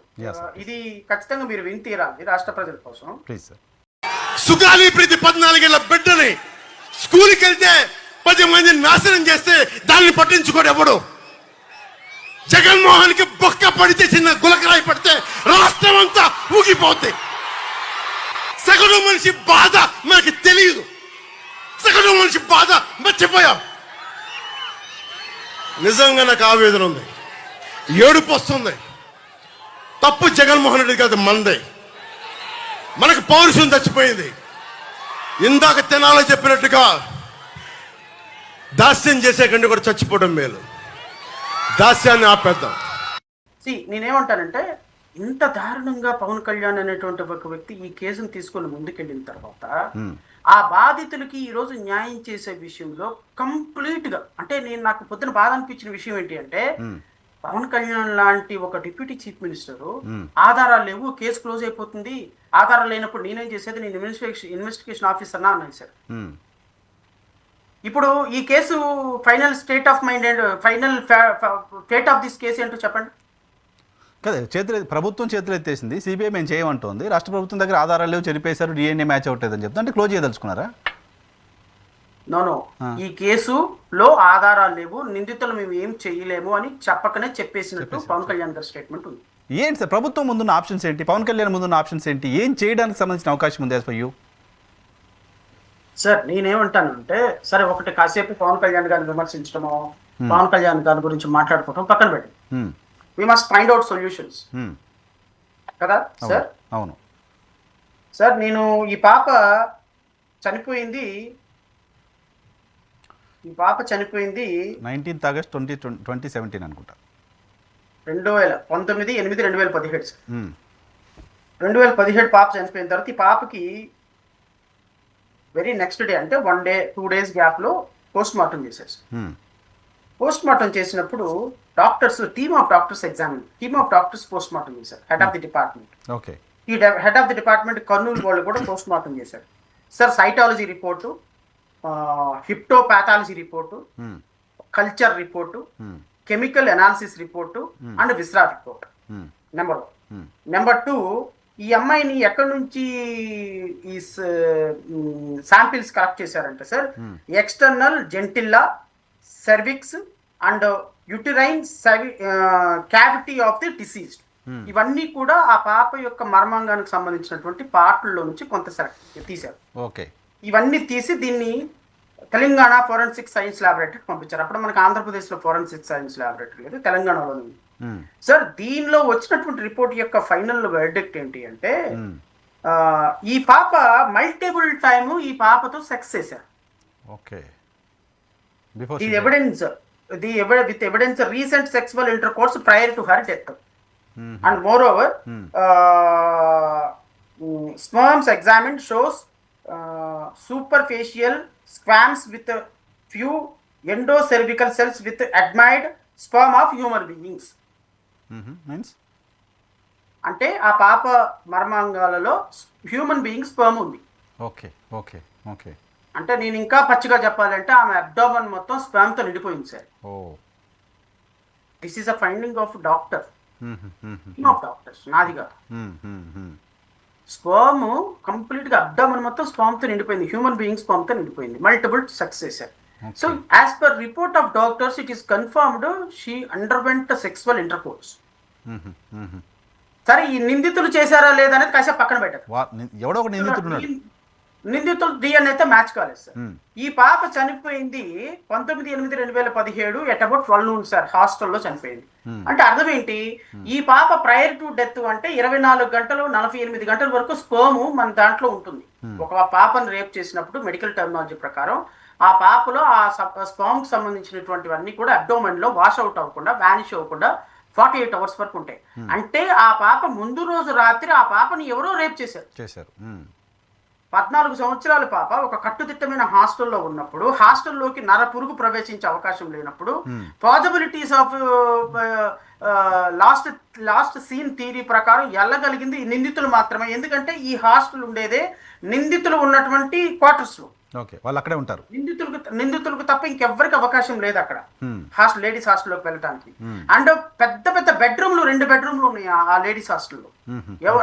ఇది ఖచ్చితంగా మీరు విని తీరాలి రాష్ట్ర ప్రజల కోసం. Please sir. సుగాలి ప్రీతి 14 ఏళ్ల బిడ్డని స్కూల్కి వెళ్తే 10 మందిని నాశనం చేస్తే దాన్ని పట్టించుకోడు ఎవడు. జగన్మోహన్ కి బొక్క పడితే చిన్న గులకరాయి పడితే రాష్ట్రం అంతా ఊగిపోద్ది. సగటు మనిషి బాధ మనకి తెలియదు, సగటు మనిషి బాధ మర్చిపోయాం. నిజంగా నాకు ఆవేదన ఉంది, ఏడుపు వస్తుంది. తప్పు జగన్మోహన్ రెడ్డి కాదు, మందే. మనకు పౌరుషం చచ్చిపోయింది. ఇందాక తెనాలో చెప్పినట్టుగా దాస్యం చేసే కంటే కూడా చచ్చిపోవడం మేలు. దాస్యాన్ని ఆపేద్దాం. నేనేమంటానంటే ఇంత దారుణంగా పవన్ కళ్యాణ్ అనేటువంటి ఒక వ్యక్తి ఈ కేసును తీసుకొని ముందుకెళ్ళిన తర్వాత ఆ బాధితులకి ఈ రోజు న్యాయం చేసే విషయంలో కంప్లీట్ గా అంటే నాకు పొద్దున బాధ అనిపించిన విషయం ఏంటి అంటే పవన్ కళ్యాణ్ లాంటి ఒక డిప్యూటీ చీఫ్ మినిస్టర్ ఆధారాలు లేవు, కేసు క్లోజ్ అయిపోతుంది, ఆధారాలు లేనప్పుడు నేనేం చేసేది, నేను ఇన్వెస్టిగేషన్ ఆఫీసర్ అన్నాను సార్. ఇప్పుడు ఈ case final state of mind and final fate of this case ఏంటో చెప్పండి. కదా ప్రభుత్వం చేతులు ఎత్తేసింది, సిబిఐ మేము చేయమంటోంది, రాష్ట్ర ప్రభుత్వం దగ్గర ఆధారాలు లేవు, చెరిపేశారు, డిఎన్ఏ మ్యాచ్ అవుతుందని చెప్తా అంటే క్లోజ్ చేయదలుచుకున్నారా? నో, ఈ కేసులో ఆధారాలు లేవు, నిందితులు మేము ఏం చేయలేము అని చెప్పకనే చెప్పేసినట్టు పవన్ కళ్యాణ్ గారి స్టేట్మెంట్ ఉంది. ఏంటి సార్ ప్రభుత్వం ముందున్న ఆప్షన్స్ ఏంటి, పవన్ కళ్యాణ్ ముందున్న ఆప్షన్స్ ఏంటి, ఏం చేయడానికి సంబంధించిన అవకాశం ఉంది యాజ్ ఫర్ యూ? సార్ నేనేమంటానంటే సరే ఒకటి కాసేపు పవన్ కళ్యాణ్ గారిని విమర్శించడమో పవన్ కళ్యాణ్ గారి గురించి మాట్లాడుకోవడం పక్కన పెట్టి we must find out solutions కదా సార్. అవును సార్, నేను ఈ పాప చనిపోయింది 19th August 2017 అనుకుంటా, 2017 సార్. 2017 పాప చనిపోయిన తర్వాత ఈ పాపకి వెరీ నెక్స్ట్ డే అంటే 1 day 2 days గ్యాప్లో పోస్ట్ మార్టం చేశారు. పోస్ట్ మార్టం చేసినప్పుడు team of doctors post mortem చేశారు. హెడ్ ఆఫ్ ది డిపార్ట్మెంట్, ఈ head of the department Kurnool వాళ్ళు కూడా పోస్ట్ మార్టం చేశారు sir. Cytology report, histopathology report, culture report, chemical analysis report and viscera report. Number 1. Number 2, ఈ అమ్మాయిని ఎక్కడి నుంచి ఈ శాంపిల్స్ కలెక్ట్ చేశారంటే sir external genitalia, cervix and uterine cavity of the deceased. ఇవన్నీ కూడా ఆ పాప యొక్క మర్మాంగానికి సంబంధించినటువంటి పార్ట్లలో నుంచి కొంత తీశారు. ఇవన్నీ తీసి దీన్ని తెలంగాణ ఫోరెన్సిక్ సైన్స్ ల్యాబొరేటరీకి పంపించారు. అప్పుడు మనకి ఆంధ్రప్రదేశ్లో ఫోరెన్సిక్ సైన్స్ ల్యాబొరేటరీ లేదు, తెలంగాణలో ఉంది సార్. దీనిలో వచ్చినటువంటి రిపోర్ట్ యొక్క ఫైనల్ వెర్డిక్ట్ ఏంటి అంటే ఈ పాప మల్టిపుల్ టైమ్ ఈ పాపతో సెక్స్ చేశారు. With evidence recent sexual intercourse prior to her death. And moreover, sperms examined shows superficial squams with a few endocervical cells with admired sperm of human beings. అంటే ఆ పాప మర్మాంగాలలో హ్యూమన్ బీయింగ్ స్పర్మ్ ఉంది. అంటే నేను ఇంకా పచ్చిగా చెప్పాలంటే ఆమె అబ్డామన్ మొత్తం స్పామ్ తో నిండిపోయింది sir. This is a finding of doctor, team of doctors, నాది కాదు. స్పర్మ్ కంప్లీట్ గా అబ్డామన్ మొత్తం స్పామ్ తో నిండిపోయింది, హ్యూమన్ బీయింగ్ స్పామ్ తో నిండిపోయింది, మల్టిపుల్ సక్సెస్ చేశారు. So as per report of doctors it is confirmed she underwent sexual intercourse. సరే ఈ నిందితులు చేశారా లేదా అనేది కాసేపు పక్కన పెట్టదు. ఎవడో ఒక నిందితుడు ఉన్నాడు. నిందితులు డిఎన్ఏ అయితే మ్యాచ్ కాలేదు సార్. ఈ పాప చనిపోయింది 19/8/2017 ఎట్ అబౌట్ 12 noon సార్, హాస్టల్లో చనిపోయింది. అంటే అర్థం ఏంటి, ఈ పాప ప్రయర్ టు డెత్ అంటే 24 గంటలు 48 గంటల వరకు స్పర్మ్ మన దాంట్లో ఉంటుంది. ఒక పాపను రేప్ చేసినప్పుడు మెడికల్ టెర్మినాలజీ ప్రకారం ఆ పాపలో ఆ స్పర్మ్ కి సంబంధించినటువంటివన్నీ కూడా అబ్డోమెన్ లో వాష్ అవుట్ అవ్వకుండా, వానిష్ అవ్వకుండా 48 hours వరకు ఉంటాయి. అంటే ఆ పాప ముందు రోజు రాత్రి ఆ పాపని ఎవరో రేప్ చేశారు. 14 సంవత్సరాల పాప ఒక కట్టుదిట్టమైన హాస్టల్లో ఉన్నప్పుడు, హాస్టల్లోకి నర పురుగు ప్రవేశించే అవకాశం లేనప్పుడు, possibilities of last seen theory ప్రకారం వెళ్ళగలిగింది నిందితులు మాత్రమే. ఎందుకంటే ఈ హాస్టల్ ఉండేదే నిందితులు ఉన్నటువంటి క్వార్టర్స్ లో. ఓకే, వాళ్ళు అక్కడే ఉంటారు. నిందితులకు తప్ప ఇంకెవ్వరికి అవకాశం లేదు అక్కడ హాస్టల్, లేడీస్ హాస్టల్లోకి వెళ్ళడానికి. అండ్ పెద్ద పెద్ద బెడ్రూమ్లు, 2 బెడ్రూమ్లు ఉన్నాయి ఆ లేడీస్ హాస్టల్లో,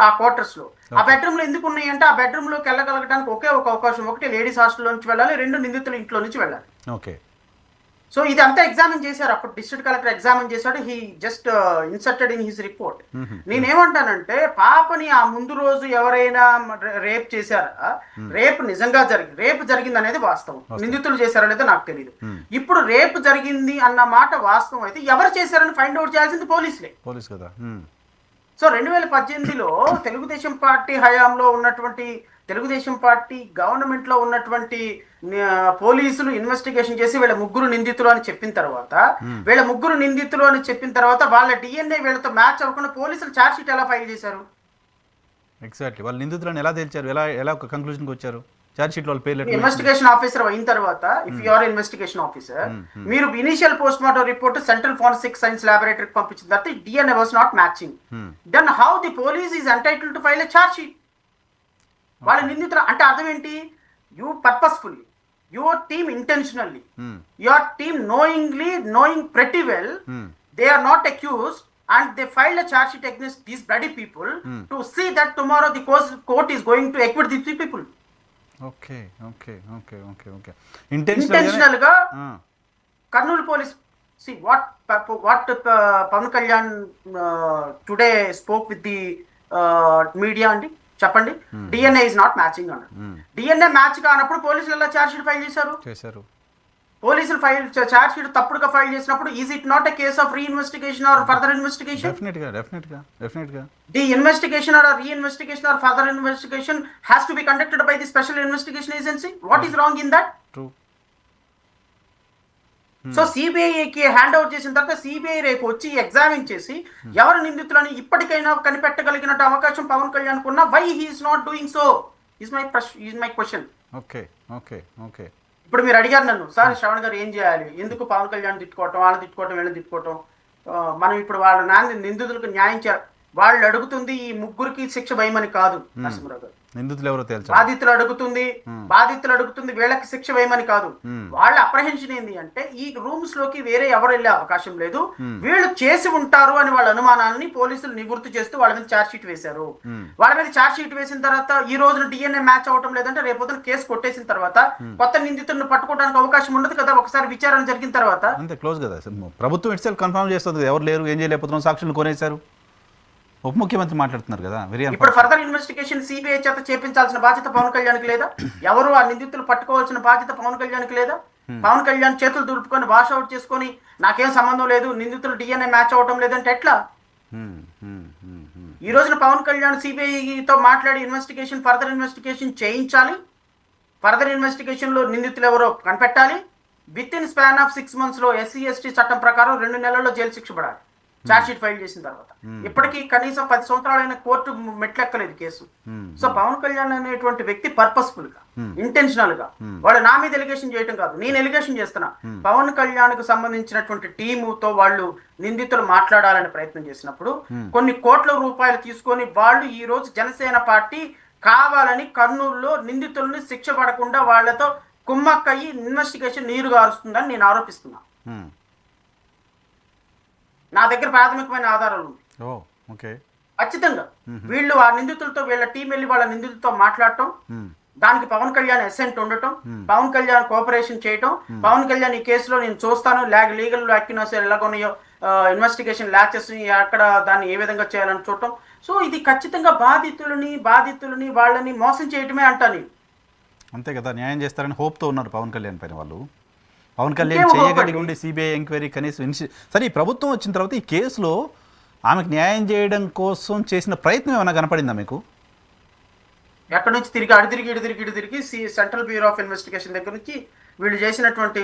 ఆ క్వార్టర్స్ లో. ఆ బెడ్రూమ్లు ఎందుకు ఉన్నాయి అంటే ఆ బెడ్రూమ్ లోకి వెళ్ళగలగడానికి ఒకే ఒక అవకాశం, ఒకటి లేడీస్ హాస్టల్ నుంచి వెళ్ళాలి, 2 నిందితుల ఇంట్లో నుంచి వెళ్ళాలి. ఓకే. సో ఇది అంతా ఎగ్జామిన్ చేశారు. అప్పుడు డిస్ట్రిక్ట్ కలెక్టర్ ఎగ్జామిన్ చేశాడు. He just inserted in his report. నేనేమంటానంటే పాపని ఆ ముందు రోజు ఎవరైనా రేప్ చేశారా, రేప్ నిజంగా రేప్ జరిగింది అనేది వాస్తవం, నిందితులు చేశారా లేదో నాకు తెలియదు. ఇప్పుడు రేప్ జరిగింది అన్న మాట వాస్తవం అయితే ఎవరు చేశారని ఫైండ్ అవుట్ చేయాల్సింది పోలీసులే. పోలీస్ కదా. సో 2018లో తెలుగుదేశం పార్టీ హయాంలో ఉన్నటువంటి, తెలుగుదేశం పార్టీ గవర్నమెంట్ లో ఉన్నటువంటి పోలీసులు ఇన్వెస్టిగేషన్ చేసి వీళ్ళ 3 నిందితులు అని చెప్పిన తర్వాత వాళ్ళ డిఎన్ఏ వీళ్ళతో మ్యాచ్ అవ్వకుండా పోలీసులు ఛార్జ్ షీట్ ఎలా ఫైల్ చేశారు? ఎగ్జాక్ట్లీ, వాళ్ళ నిందితులను ఎలా తేల్చారు, ఎలా ఒక కంక్లూజన్కి వచ్చారు? ఛార్జ్ షీట్ వాళ్ళ పేర్లు ఇన్వెస్టిగేషన్ ఆఫీసర్ అయిన తర్వాత, if you are investigation officer, మీరు initial post mortem report central forensic science ల్యాబొరేటరీకి పంపించిన తర్వాత DNA was not matching, then how the police is entitled to file a charge sheet? వాళ్ళ నిందితులు అంటే అర్థం ఏంటి? You purposefully, your team intentionally, your team knowing pretty well they are not accused and they filed a charge sheet against these bloody people to see that tomorrow the court is going to acquit these people. Okay okay okay okay okay. Intentional గా Kurnool police, see what Pavan Kalyan today spoke with the media అండి, చెప్పండి. DNA is not matching అన్నారు. DNA match కానప్పుడు పోలీసులు ఎలా charge sheet file చేశారు? పోలీసులు charge sheet తప్పుడుగా ఫైల్ చేసినప్పుడు is it not a case of reinvestigation or further investigation? Definitely. The investigation or reinvestigation or further investigation has to be conducted by the special investigation agency. What is wrong in that? True. So సిబిఐకి hand over చేసిన తర్వాత CBI రేపు వచ్చి examine చేసి ఎవరు నిందితులని ఇప్పటికైనా కనిపెట్టగలిగిన అవకాశం పవన్ కళ్యాణ్ కున్నా, why he is not doing so is my question. Okay okay okay. ఇప్పుడు మీరు అడిగారు నన్ను, సార్ శ్రవణ్ గారు ఏం చేయాలి, ఎందుకు పవన్ కళ్యాణ్ తిట్టుకోవటం, వాళ్ళని తిట్టుకోవటం, వీళ్ళని తిట్టుకోవటం, మనం ఇప్పుడు వాళ్ళ నిందితులకు న్యాయం చేయాలి. వాళ్ళు అడుగుతుంది ఈ 3కి శిక్ష భయమని కాదు నరసింహరావు గారు, నిందితులు ఎవరో తెలుసు, బాధితులు అడుగుతుంది వీళ్ళకి శిక్ష వేయమని కాదు. వాళ్ళ అప్రహెన్షన్ ఏంటి అంటే ఈ రూమ్స్ లోకి వేరే ఎవరు వెళ్ళే అవకాశం లేదు, వీళ్ళు చేసి ఉంటారు అని వాళ్ళ అనుమానాన్ని పోలీసులు నివృత్తి చేస్తూ వాళ్ళ మీద ఛార్జ్ షీట్ వేశారు. వాళ్ళ మీద ఛార్జ్ షీట్ వేసిన తర్వాత ఈ రోజున డిఎన్ఏ మ్యాచ్ అవటం లేదంటే రేపొద్దున కేసు కొట్టేసిన తర్వాత కొత్త నిందితులను పట్టుకోవడానికి అవకాశం ఉండదు కదా ఒకసారి విచారణ జరిగిన తర్వాత. అంతే, క్లోజ్ కదా. ప్రభుత్వం ఇట్ సెల్ఫ్ కన్ఫర్మ్ చేస్తుంది ఎవరు లేరు, ఏం చేయలేకపోతున్నాం, సాక్షులు కొనేశారు. ఉప ముఖ్యమంత్రి మాట్లాడుతున్నారు కదా. ఇప్పుడు ఫర్దర్ ఇన్వెస్టిగేషన్ సిబిఐ చేత చేపించాల్సిన బాధ్యత పవన్ కళ్యాణ్కి లేదా? ఎవరు ఆ నిందితులు పట్టుకోవాల్సిన బాధ్యత పవన్ కళ్యాణ్కి లేదా? పవన్ కళ్యాణ్ చేతులు దులుపుకొని వాష్ అవుట్ చేసుకొని నాకేం సంబంధం లేదు, నిందితులు డిఎన్ఏ మ్యాచ్ అవటం లేదంటే ఎట్లా? ఈ రోజున పవన్ కళ్యాణ్ సిబిఐతో మాట్లాడి ఫర్దర్ ఇన్వెస్టిగేషన్ చేయించాలి. ఫర్దర్ ఇన్వెస్టిగేషన్ లో నిందితులు ఎవరో కనిపెట్టాలి. With in span of 6 months లో SC/ST చట్టం ప్రకారం 2 నెలల్లో జైలు శిక్ష పడాలి ఛార్జ్ షీట్ ఫైల్ చేసిన తర్వాత. ఇప్పటికీ కనీసం 10 సంవత్సరాలైన కోర్టు మెట్లెక్కలేదు కేసు. సో పవన్ కళ్యాణ్ అనేటువంటి వ్యక్తి పర్పస్ఫుల్ గా, ఇంటెన్షనల్ గా, వాళ్ళు నా మీద ఎలిగేషన్ చేయడం కాదు, నేను ఎలిగేషన్ చేస్తున్నా. పవన్ కళ్యాణ్ కు సంబంధించినటువంటి టీముతో వాళ్ళు నిందితులు మాట్లాడాలని ప్రయత్నం చేసినప్పుడు కొన్ని కోట్ల రూపాయలు తీసుకొని వాళ్ళు ఈ రోజు జనసేన పార్టీ కావాలని కర్నూలులో నిందితుల్ని శిక్ష పడకుండా వాళ్లతో కుమ్మక్కయ్యి ఇన్వెస్టిగేషన్ నీరు గారుస్తుందని నేను ఆరోపిస్తున్నా. నా దగ్గర ప్రాథమికమైన ఆధారాలు ఉన్నాయి. ఖచ్చితంగా వీళ్ళు ఆ నిందితులతో వీళ్ళ టీం వెళ్ళి వాళ్ళ నిందితులతో మాట్లాడటం, దానికి పవన్ కళ్యాణ్ అసెంట్ ఉండటం, పవన్ కళ్యాణ్ కోఆపరేషన్ చేయటం, పవన్ కళ్యాణ్ ఈ కేసులో నేను చూస్తాను, లీగల్ యాక్టివ్నెస్ ఎలాగోన్నాయో ఇన్వెస్టిగేషన్ ల్యాచెస్ అక్కడ దాన్ని ఏ విధంగా చేయాలని చూడటం. సో ఇది ఖచ్చితంగా బాధితులని వాళ్ళని మోసం చేయటమే అంటాను. అంతే కదా, న్యాయం చేస్తారని హోప్తో ఉన్నారు పవన్ కళ్యాణ్ పైన వాళ్ళు. పవన్ కళ్యాణ్ చేయగలిగి ఉండి సిబిఐ ఎంక్వైరీ కనీసం సరే ఈ ప్రభుత్వం వచ్చిన తర్వాత ఈ కేసులో ఆమెకు న్యాయం చేయడం కోసం చేసిన ప్రయత్నం ఏమైనా కనపడిందా మీకు? ఎక్కడి నుంచి తిరిగి ఇటు తిరిగి సెంట్రల్ బ్యూరో ఆఫ్ ఇన్వెస్టిగేషన్ దగ్గర నుంచి వీళ్ళు చేసినటువంటి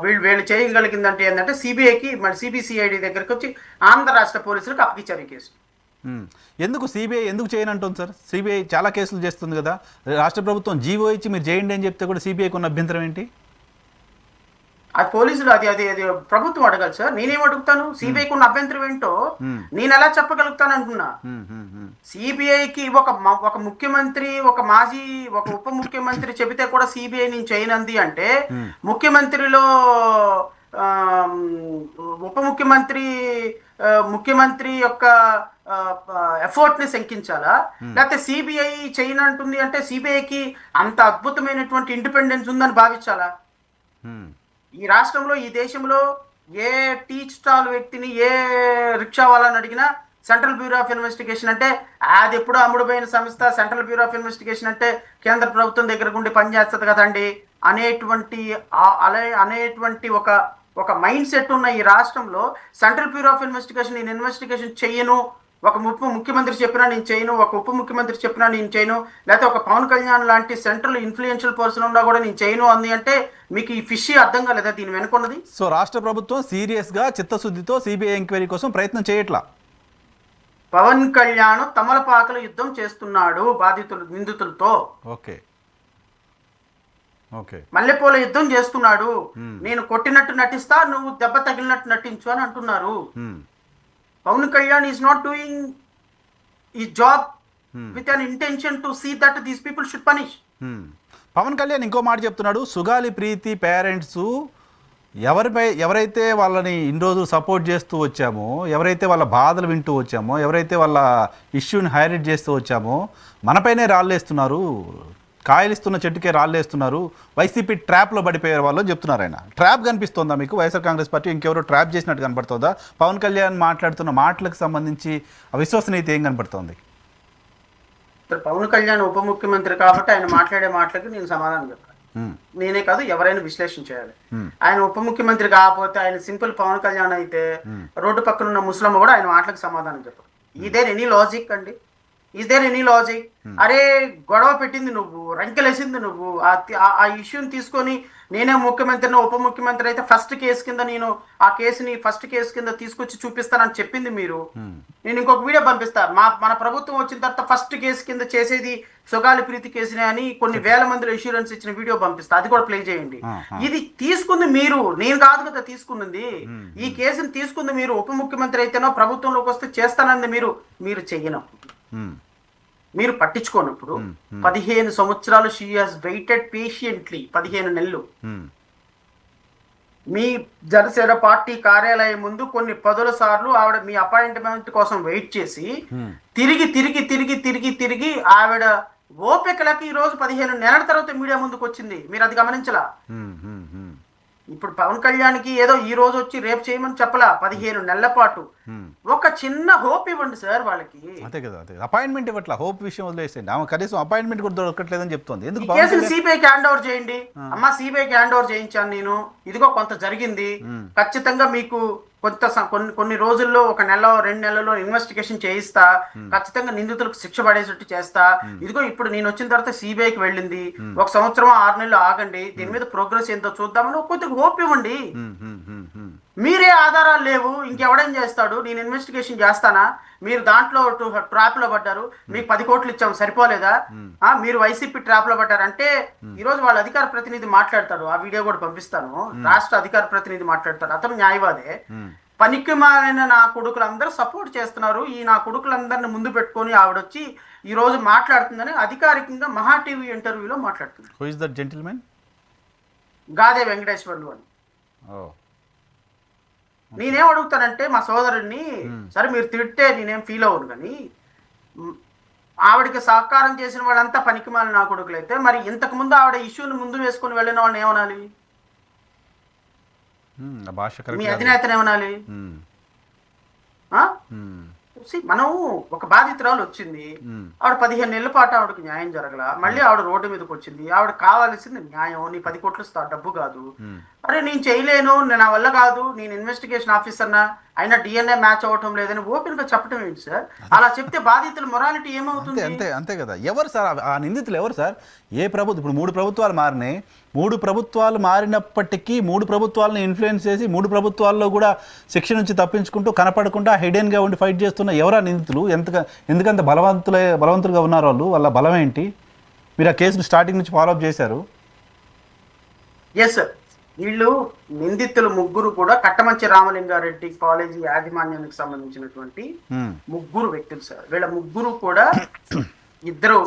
వీళ్ళు చేయగలిగిందంటే ఏంటంటే సిబిఐకి మరి సిబిసిఐడి దగ్గరికి వచ్చి ఆంధ్ర రాష్ట్ర పోలీసులకు అప్పగించారు ఈ కేసు. ఎందుకు సిబిఐ ఎందుకు చేయనంటుంది సార్? సిబిఐ చాలా కేసులు చేస్తుంది కదా, రాష్ట్ర ప్రభుత్వం జీవో ఇచ్చి మీరు చేయండి అని చెప్తే కూడా సిబిఐకి ఉన్న అభ్యంతరం ఏంటి? అది పోలీసులు అది అది అది ప్రభుత్వం అడగాలి సార్, నేనేం అడుగుతాను? సిబిఐకి ఉన్న అభ్యంతరం ఏంటో నేను ఎలా చెప్పగలుగుతాను అంటున్నా. సిబిఐకి ఒక ముఖ్యమంత్రి, ఒక మాజీ, ఒక ఉప ముఖ్యమంత్రి చెబితే కూడా సిబిఐ నేను చేయనంది అంటే ముఖ్యమంత్రిలో ఉప ముఖ్యమంత్రి యొక్క ఎఫర్ట్ ని శంకించాలా, లేకపోతే సిబిఐ చేయనంటుంది అంటే సిబిఐకి అంత అద్భుతమైనటువంటి ఇండిపెండెన్స్ ఉందని భావించాలా? ఈ రాష్ట్రంలో, ఈ దేశంలో ఏ టీ స్టాల్ వ్యక్తిని, ఏ రిక్షా వాళ్ళని అడిగినా సెంట్రల్ బ్యూరో ఆఫ్ ఇన్వెస్టిగేషన్ అంటే అది ఎప్పుడో అమ్ముడుపోయిన సంస్థ, సెంట్రల్ బ్యూరో ఆఫ్ ఇన్వెస్టిగేషన్ అంటే కేంద్ర ప్రభుత్వం దగ్గర ఉండి పనిచేస్తుంది కదండి అనేటువంటి ఒక మైండ్ సెట్ ఉన్న ఈ రాష్ట్రంలో సెంట్రల్ బ్యూరో ఆఫ్ ఇన్వెస్టిగేషన్ నేను ఇన్వెస్టిగేషన్ చెయ్యను, ఒక ముఖ్యమంత్రి చెప్పినా నేను చేయను, ఒక ఉప ముఖ్యమంత్రి చెప్పినా నేను చేయను, లేకపోతే ఒక పవన్ కళ్యాణ్ లాంటి సెంట్రల్ ఇన్ఫ్లుయెన్షియల్ పర్సన్ ఉన్నా కూడా నేను చేయను అంది అంటే మీకు ఈ ఫిష్ అర్థం కాలేదా దీని వెనుకున్నది? సో రాష్ట్ర ప్రభుత్వం సీరియస్గా చిత్తశుద్ధితో సిబిఐ ఎంక్వైరీ కోసం ప్రయత్నం చేయట్లా. పవన్ కళ్యాణ్ తమలపాకల యుద్ధం చేస్తున్నాడు నిందితులతో. ఓకే ఓకే, మల్లెపూల యుద్ధం చేస్తున్నాడు. నేను కొట్టినట్టు నటిస్తా, నువ్వు దెబ్బ తగిలినట్టు నటించు అని అంటున్నారు. Pavan Kalyan is not doing ఈ job with an intention to see that these people should punish. Pavan Kalyan ఇంకో మాట చెప్తున్నాడు, సుగాలి ప్రీతి పేరెంట్స్ ఎవరైతే వాళ్ళని ఇన్ని రోజులు సపోర్ట్ చేస్తూ వచ్చామో, ఎవరైతే వాళ్ళ బాధలు వింటూ వచ్చామో, ఎవరైతే వాళ్ళ ఇష్యూని హైలైట్ చేస్తూ వచ్చామో మనపైనే రాళ్ళేస్తున్నారు, కాయలిస్తున్న చెట్టుకే రాళ్ళేస్తున్నారు, వైసీపీ ట్రాప్లో పడిపోయారు వాళ్ళు చెప్తున్నారు. ఆయన ట్రాప్ కనిపిస్తోందా మీకు? వైఎస్ఆర్ కాంగ్రెస్ పార్టీ ఇంకెవరో ట్రాప్ చేసినట్టు కనపడుతుందా? పవన్ కళ్యాణ్ మాట్లాడుతున్న మాటలకు సంబంధించి అవిశ్వసనీయత ఏం కనపడుతోంది? పవన్ కళ్యాణ్ ఉప ముఖ్యమంత్రి కాబట్టి ఆయన మాట్లాడే మాటలకు నేను సమాధానం చెప్పాను. నేనే కాదు, ఎవరైనా విశ్లేషణ చేయాలి. ఆయన ఉప ముఖ్యమంత్రి కాకపోతే ఆయన సింపుల్ పవన్ కళ్యాణ్ అయితే రోడ్డు పక్కన ఉన్న ముస్లిం కూడా ఆయన మాటలకు సమాధానం చెప్పారు. ఇదే ఎనీ లాజిక్ అండి? Is there any logic? అరే గొడవ పెట్టింది నువ్వు, రంకెలేసింది నువ్వు, ఆ ఇష్యూని తీసుకొని నేనే ముఖ్యమంత్రిని, ఉప ముఖ్యమంత్రి అయితే ఫస్ట్ కేసు కింద నేను ఆ కేసుని ఫస్ట్ కేసు కింద తీసుకొచ్చి చూపిస్తానని చెప్పింది మీరు. నేను ఇంకొక వీడియో పంపిస్తాను, మన ప్రభుత్వం వచ్చిన తర్వాత ఫస్ట్ కేసు కింద చేసేది సుగాలి ప్రీతి కేసునే అని కొన్ని వేల మందిలో ఇన్సూరెన్స్ ఇచ్చిన వీడియో పంపిస్తా, అది కూడా ప్లే చేయండి. ఇది తీసుకుంది మీరు, నేను కాదు కదా తీసుకున్నది. ఈ కేసుని తీసుకుంది మీరు. ఉప ముఖ్యమంత్రి అయితేనో ప్రభుత్వంలోకి వస్తే చేస్తానంది మీరు చెయ్యను, మీరు పట్టించుకోనప్పుడు 15 సంవత్సరాలు షీ హాస్ వెయిటెడ్ పేషియెంట్లీ, 15 నెలలు మీ జనసేన పార్టీ కార్యాలయం ముందు కొన్ని 10 సార్లు ఆవిడ మీ అపాయింట్మెంట్ కోసం వెయిట్ చేసి తిరిగి ఆవిడ ఓపికలకి ఈ రోజు 15 నెలల తర్వాత మీడియా ముందుకు వచ్చింది. మీరు అది గమనించలా? ఇప్పుడు పవన్ కళ్యాణ్కి ఏదో ఈ రోజు వచ్చి రేపు చేయమని చెప్పలా, 15 నెలల పాటు ఒక చిన్న హోప్ ఇవ్వండి సార్ వాళ్ళకి. అంతే కదా, అపాయింట్మెంట్ ఇవ్వట్లా, హోప్ విషయం వదిలేసేయండి. ఆమె కనీసం అపాయింట్మెంట్ కూడా దొరకట్లేదని చెప్తోంది. ఎందుకు కేసుని సిబిఐకి హ్యాండ్ ఓవర్ చేయండి. అమ్మా సిబిఐకి హ్యాండ్ ఓవర్ చేయించాను నేను, ఇదిగో కొంత జరిగింది, ఖచ్చితంగా మీకు కొన్ని రోజుల్లో 1 నెల 2 నెలల్లో ఇన్వెస్టిగేషన్ చేయిస్తా, ఖచ్చితంగా నిందితులకు శిక్ష పడేటట్టు చేస్తా, ఇదిగో ఇప్పుడు నేను వచ్చిన తర్వాత సిబిఐకి వెళ్ళింది, 1 సంవత్సరం 6 నెలలు ఆగండి, దీని మీద ప్రోగ్రెస్ ఏంటో చూద్దామని కొద్దిగా హోప్ ఇవ్వండి. మీరే ఆధారాలు లేవు, ఇంకెవడేం చేస్తాడు? నేను ఇన్వెస్టిగేషన్ చేస్తానా? మీరు దాంట్లో ట్రాప్ లో పడ్డారు, మీకు 10 కోట్లు ఇచ్చాము సరిపోలేదా? మీరు వైసీపీ ట్రాప్ లో పడ్డారు అంటే ఈ రోజు వాళ్ళ అధికార ప్రతినిధి మాట్లాడతాడు, ఆ వీడియో కూడా పంపిస్తాను. రాష్ట్ర అధికార ప్రతినిధి మాట్లాడతాడు, అతను న్యాయవాదే. పనికి మాలిన నా కొడుకులందరూ సపోర్ట్ చేస్తున్నారు, ఈ నా కొడుకులందరిని ముందు పెట్టుకొని ఆవిడొచ్చి ఈ రోజు మాట్లాడుతుందని అధికారికంగా మహా టీవీ ఇంటర్వ్యూలో మాట్లాడుతుంది. Who is that gentlemen? Gade Venkateswarlu అని. నేనేం అడుగుతానంటే మా సోదరుడిని, సరే మీరు తిడితే నేనేం ఫీల్ అవ్వను కానీ ఆవిడకి సహకారం చేసిన వాళ్ళంతా పనికిమాలిన నా కొడుకులైతే మరి ఇంతకు ముందు ఆవిడ ఇష్యూని ముందు వేసుకుని వెళ్ళిన వాళ్ళని ఏమనాలి? ఆ భాష మీ కరెక్ట్. అధినేతను ఏమనాలి? మనం ఒక బాధితురాలు వచ్చింది, ఆవిడ 15 నెలల పాటు ఆవిడకి న్యాయం జరగల, మళ్ళీ ఆవిడ రోడ్డు మీదకి వచ్చింది, ఆవిడ కావాల్సింది న్యాయం, నీ 10 కోట్లు డబ్బు కాదు. అరే నేను చేయలేను, నా వల్ల కాదు, నేను ఇన్వెస్టిగేషన్ ఆఫీసర్నా, అయినా డిఎన్ఏ మ్యాచ్ అవ్వటం లేదని ఓపెన్ గా చెప్పడం ఏంటి సార్? అలా చెప్తే బాధితుల మొరాలిటీ ఏమవుతుంది? అంతే అంతే కదా. ఎవరు సార్ ఆ నిందితులు? ఎవరు సార్? ఏ ప్రభుత్వం? ఇప్పుడు 3 ప్రభుత్వాలు మారినాయి. 3 ప్రభుత్వాలు మారినప్పటికీ 3 ప్రభుత్వాలను ఇన్ఫ్లుయెన్స్ చేసి 3 ప్రభుత్వాల్లో కూడా శిక్ష నుంచి తప్పించుకుంటూ కనపడకుండా హైడెన్గా ఉండి ఫైట్ చేస్తున్న ఎవరా నిందితులు? ఎందుకంత బలవంతులుగా ఉన్నారు వాళ్ళు? వాళ్ళ బలం ఏంటి? మీరు ఆ కేసును స్టార్టింగ్ నుంచి ఫాలోఅప్ చేశారు. ఎస్ సార్, వీళ్ళు నిందితులు ముగ్గురు కూడా కట్టమంచి రామలింగారెడ్డి కాలేజీ యాజమాన్యానికి సంబంధించినటువంటి ముగ్గురు వ్యక్తులు సార్. వీళ్ళ ముగ్గురు కూడా ఇద్దరు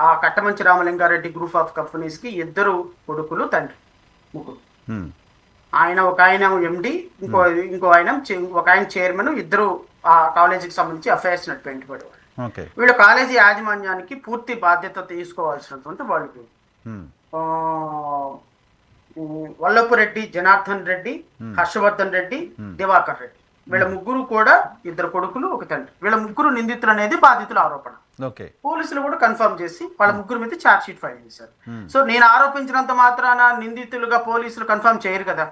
ఆ Kattamanchi Ramalingareddy group of companies కి ఇద్దరు కొడుకులు, తండ్రి, ముగ్గురు. ఒక ఆయన ఎండి, ఇంకో ఆయన ఒక ఆయన చైర్మన్, ఇద్దరు ఆ కాలేజీకి సంబంధించి అఫైర్స్ నడిపేవాడు. వీళ్ళ కాలేజీ యాజమాన్యానికి పూర్తి బాధ్యత తీసుకోవాల్సినటువంటి వాళ్ళు వల్లపు రెడ్డి, జనార్దన్ రెడ్డి, హర్షవర్ధన్ రెడ్డి, దివాకర్ రెడ్డి. వీళ్ళ ముగ్గురు కూడా ఇద్దరు కొడుకులు, ఒక తండ్రి. వీళ్ళ ముగ్గురు నిందితులు అనేది బాధితుల ఆరోపణ. పోలీసులు కూడా కన్ఫర్మ్ చేసి వాళ్ళ ముగ్గురు మీద ఛార్జ్ షీట్ ఫైల్ చేశారు. సో నేను ఆరోపించినంత మాత్రాన నిందితులుగా పోలీసులు కన్ఫర్మ్ చేయరు కదా.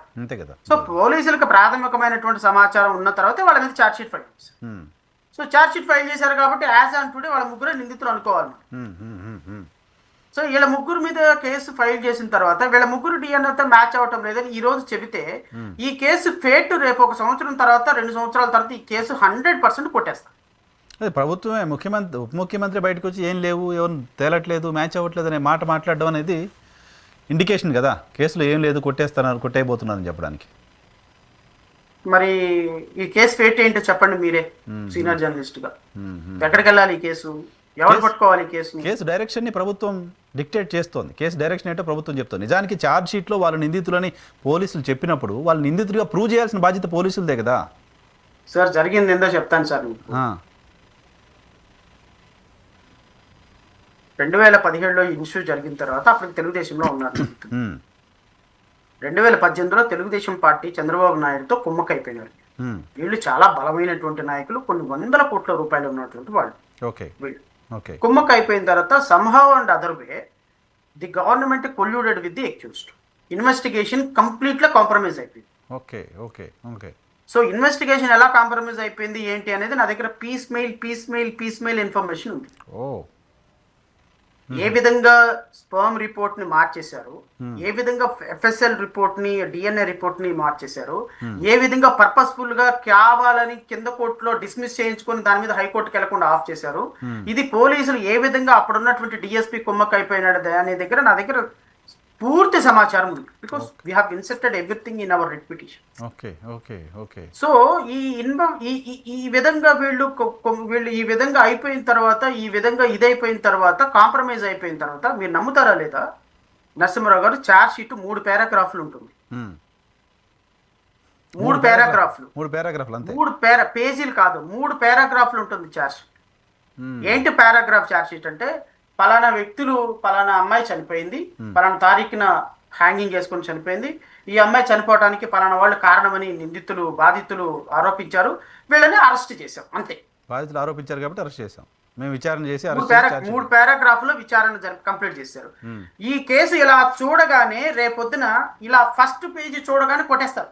సో పోలీసులకు ప్రాథమికమైనటువంటి సమాచారం ఉన్న తర్వాత వాళ్ళ మీద ఛార్జ్ షీట్ ఫైల్ చేశారు. సో ఛార్జ్ షీట్ ఫైల్ చేశారు కాబట్టి యాజ్ ఆన్ టుడే వాళ్ళ ముగ్గురు నిందితులు అనుకోవాలి. సో వీళ్ళ ముగ్గురు మీద కేసు ఫైల్ చేసిన తర్వాత వీళ్ళ ముగ్గురు డిఎన్ఏతో మ్యాచ్ అవ్వటం లేదని ఈ రోజు చెబితే ఈ కేసు ఫేట్ రేపు 1 సంవత్సరం తర్వాత 2 సంవత్సరాల తర్వాత ఈ కేసు 100% కొట్టేస్తారు. ప్రభుత్వమే ఉప ముఖ్యమంత్రి బయటకు వచ్చి ఏం లేవు, ఎవరు తేలట్లేదు, మ్యాచ్ అవ్వట్లేదు అనే మాట మాట్లాడడం అనేది ఇండికేషన్ కదా, కేసులో ఏం లేదు, కొట్టేయబోతున్నారని చెప్పడానికి. మరి ఈ కేసు ఫేట్ ఏంటో చెప్పండి మీరే, సీనియర్ జర్నలిస్ట్ గా. ఎక్కడికి వెళ్ళాలి ఈ కేసు? ఎవరు పట్టుకోవాలి ఈ కేసు? కేసు డైరెక్షన్ ని ప్రభుత్వం డిక్టేట్ చేస్తోంది. కేసు డైరెక్షన్ ఏంటో ప్రభుత్వం చెప్తుంది. నిజానికి ఛార్జ్ షీట్ లో వాళ్ళు నిందితులని పోలీసులు చెప్పినప్పుడు వాళ్ళు నిందితుడిగా ప్రూవ్ చేయాల్సిన బాధ్యత పోలీసులదే కదా. సార్ జరిగింది ఏందో చెప్తాను సార్. 2017లో ఇష్యూ జరిగిన తర్వాత అప్పుడు తెలుగుదేశంలో ఉన్నారు. 2018లో తెలుగుదేశం పార్టీ చంద్రబాబు నాయుడుతో కుమ్మక్కైపోయినారు. వీళ్ళు చాలా బలమైనటువంటి నాయకులు, కొన్ని 100 కోట్ల రూపాయలు ఉన్నటువంటి వాళ్ళు. వీళ్ళు కుమ్మక్క అయిపోయిన తర్వాత somehow and other way the government colluded with the accused. Investigation complete గా కాంప్రమైజ్ అయిపోయింది. సో ఇన్వెస్టిగేషన్ ఎలా కాంప్రమైజ్ అయిపోయింది ఏంటి అనేది నా దగ్గర పీస్ మెయిల్ ఇన్ఫర్మేషన్ ఉంది. ఏ విధంగా స్పర్మ్ రిపోర్ట్ ని మార్చేశారు, ఏ విధంగా FSL రిపోర్ట్ ని, DNA రిపోర్ట్ ని మార్చేశారు, ఏ విధంగా పర్పస్ఫుల్ గా కావాలని కింద కోర్టులో డిస్మిస్ చేయించుకొని దాని మీద హైకోర్టుకి వెళ్లకుండా ఆఫ్ చేశారు. ఇది పోలీసులు ఏ విధంగా అప్పుడున్నటువంటి DSP కుమ్మక్క అయిపోయినాడు అనే దగ్గర నా దగ్గర పూర్తి సమాచారం ఉంది. Because we have inserted everything in our writ petition. So ఈ విధంగా వీళ్ళు ఈ విధంగా అయిపోయిన తర్వాత, ఈ విధంగా ఇదైపోయిన తర్వాత, కాంప్రమైజ్ అయిపోయిన తర్వాత మీరు నమ్ముతారా లేదా నరసింహారావు గారు, ఛార్జ్ షీట్ 3 పారాగ్రాఫ్లు ఉంటుంది. 3 పేజీలు కాదు, 3 పారాగ్రాఫ్లు ఉంటుంది ఛార్జ్ షీట్. ఏంటి పారాగ్రాఫ్ ఛార్జ్ షీట్ అంటే, పలానా వ్యక్తులు, పలానా అమ్మాయి చనిపోయింది, పలానా తారీఖున హ్యాంగింగ్ చేసుకుని చనిపోయింది, ఈ అమ్మాయి చనిపోవడానికి పలానా వాళ్ళు కారణమని బాధితులు ఆరోపించారు, వీళ్ళని అరెస్ట్ చేశాం, అంతే. బాధితులు ఆరోపించారు కాబట్టి అరెస్ట్ చేశాం, మేము విచారణ చేసి 3 పారాగ్రాఫ్లో విచారణ కంప్లీట్ చేశారు. ఈ కేసు ఇలా చూడగానే రేపొద్దున ఇలా ఫస్ట్ పేజీ చూడగానే కొట్టేస్తారు,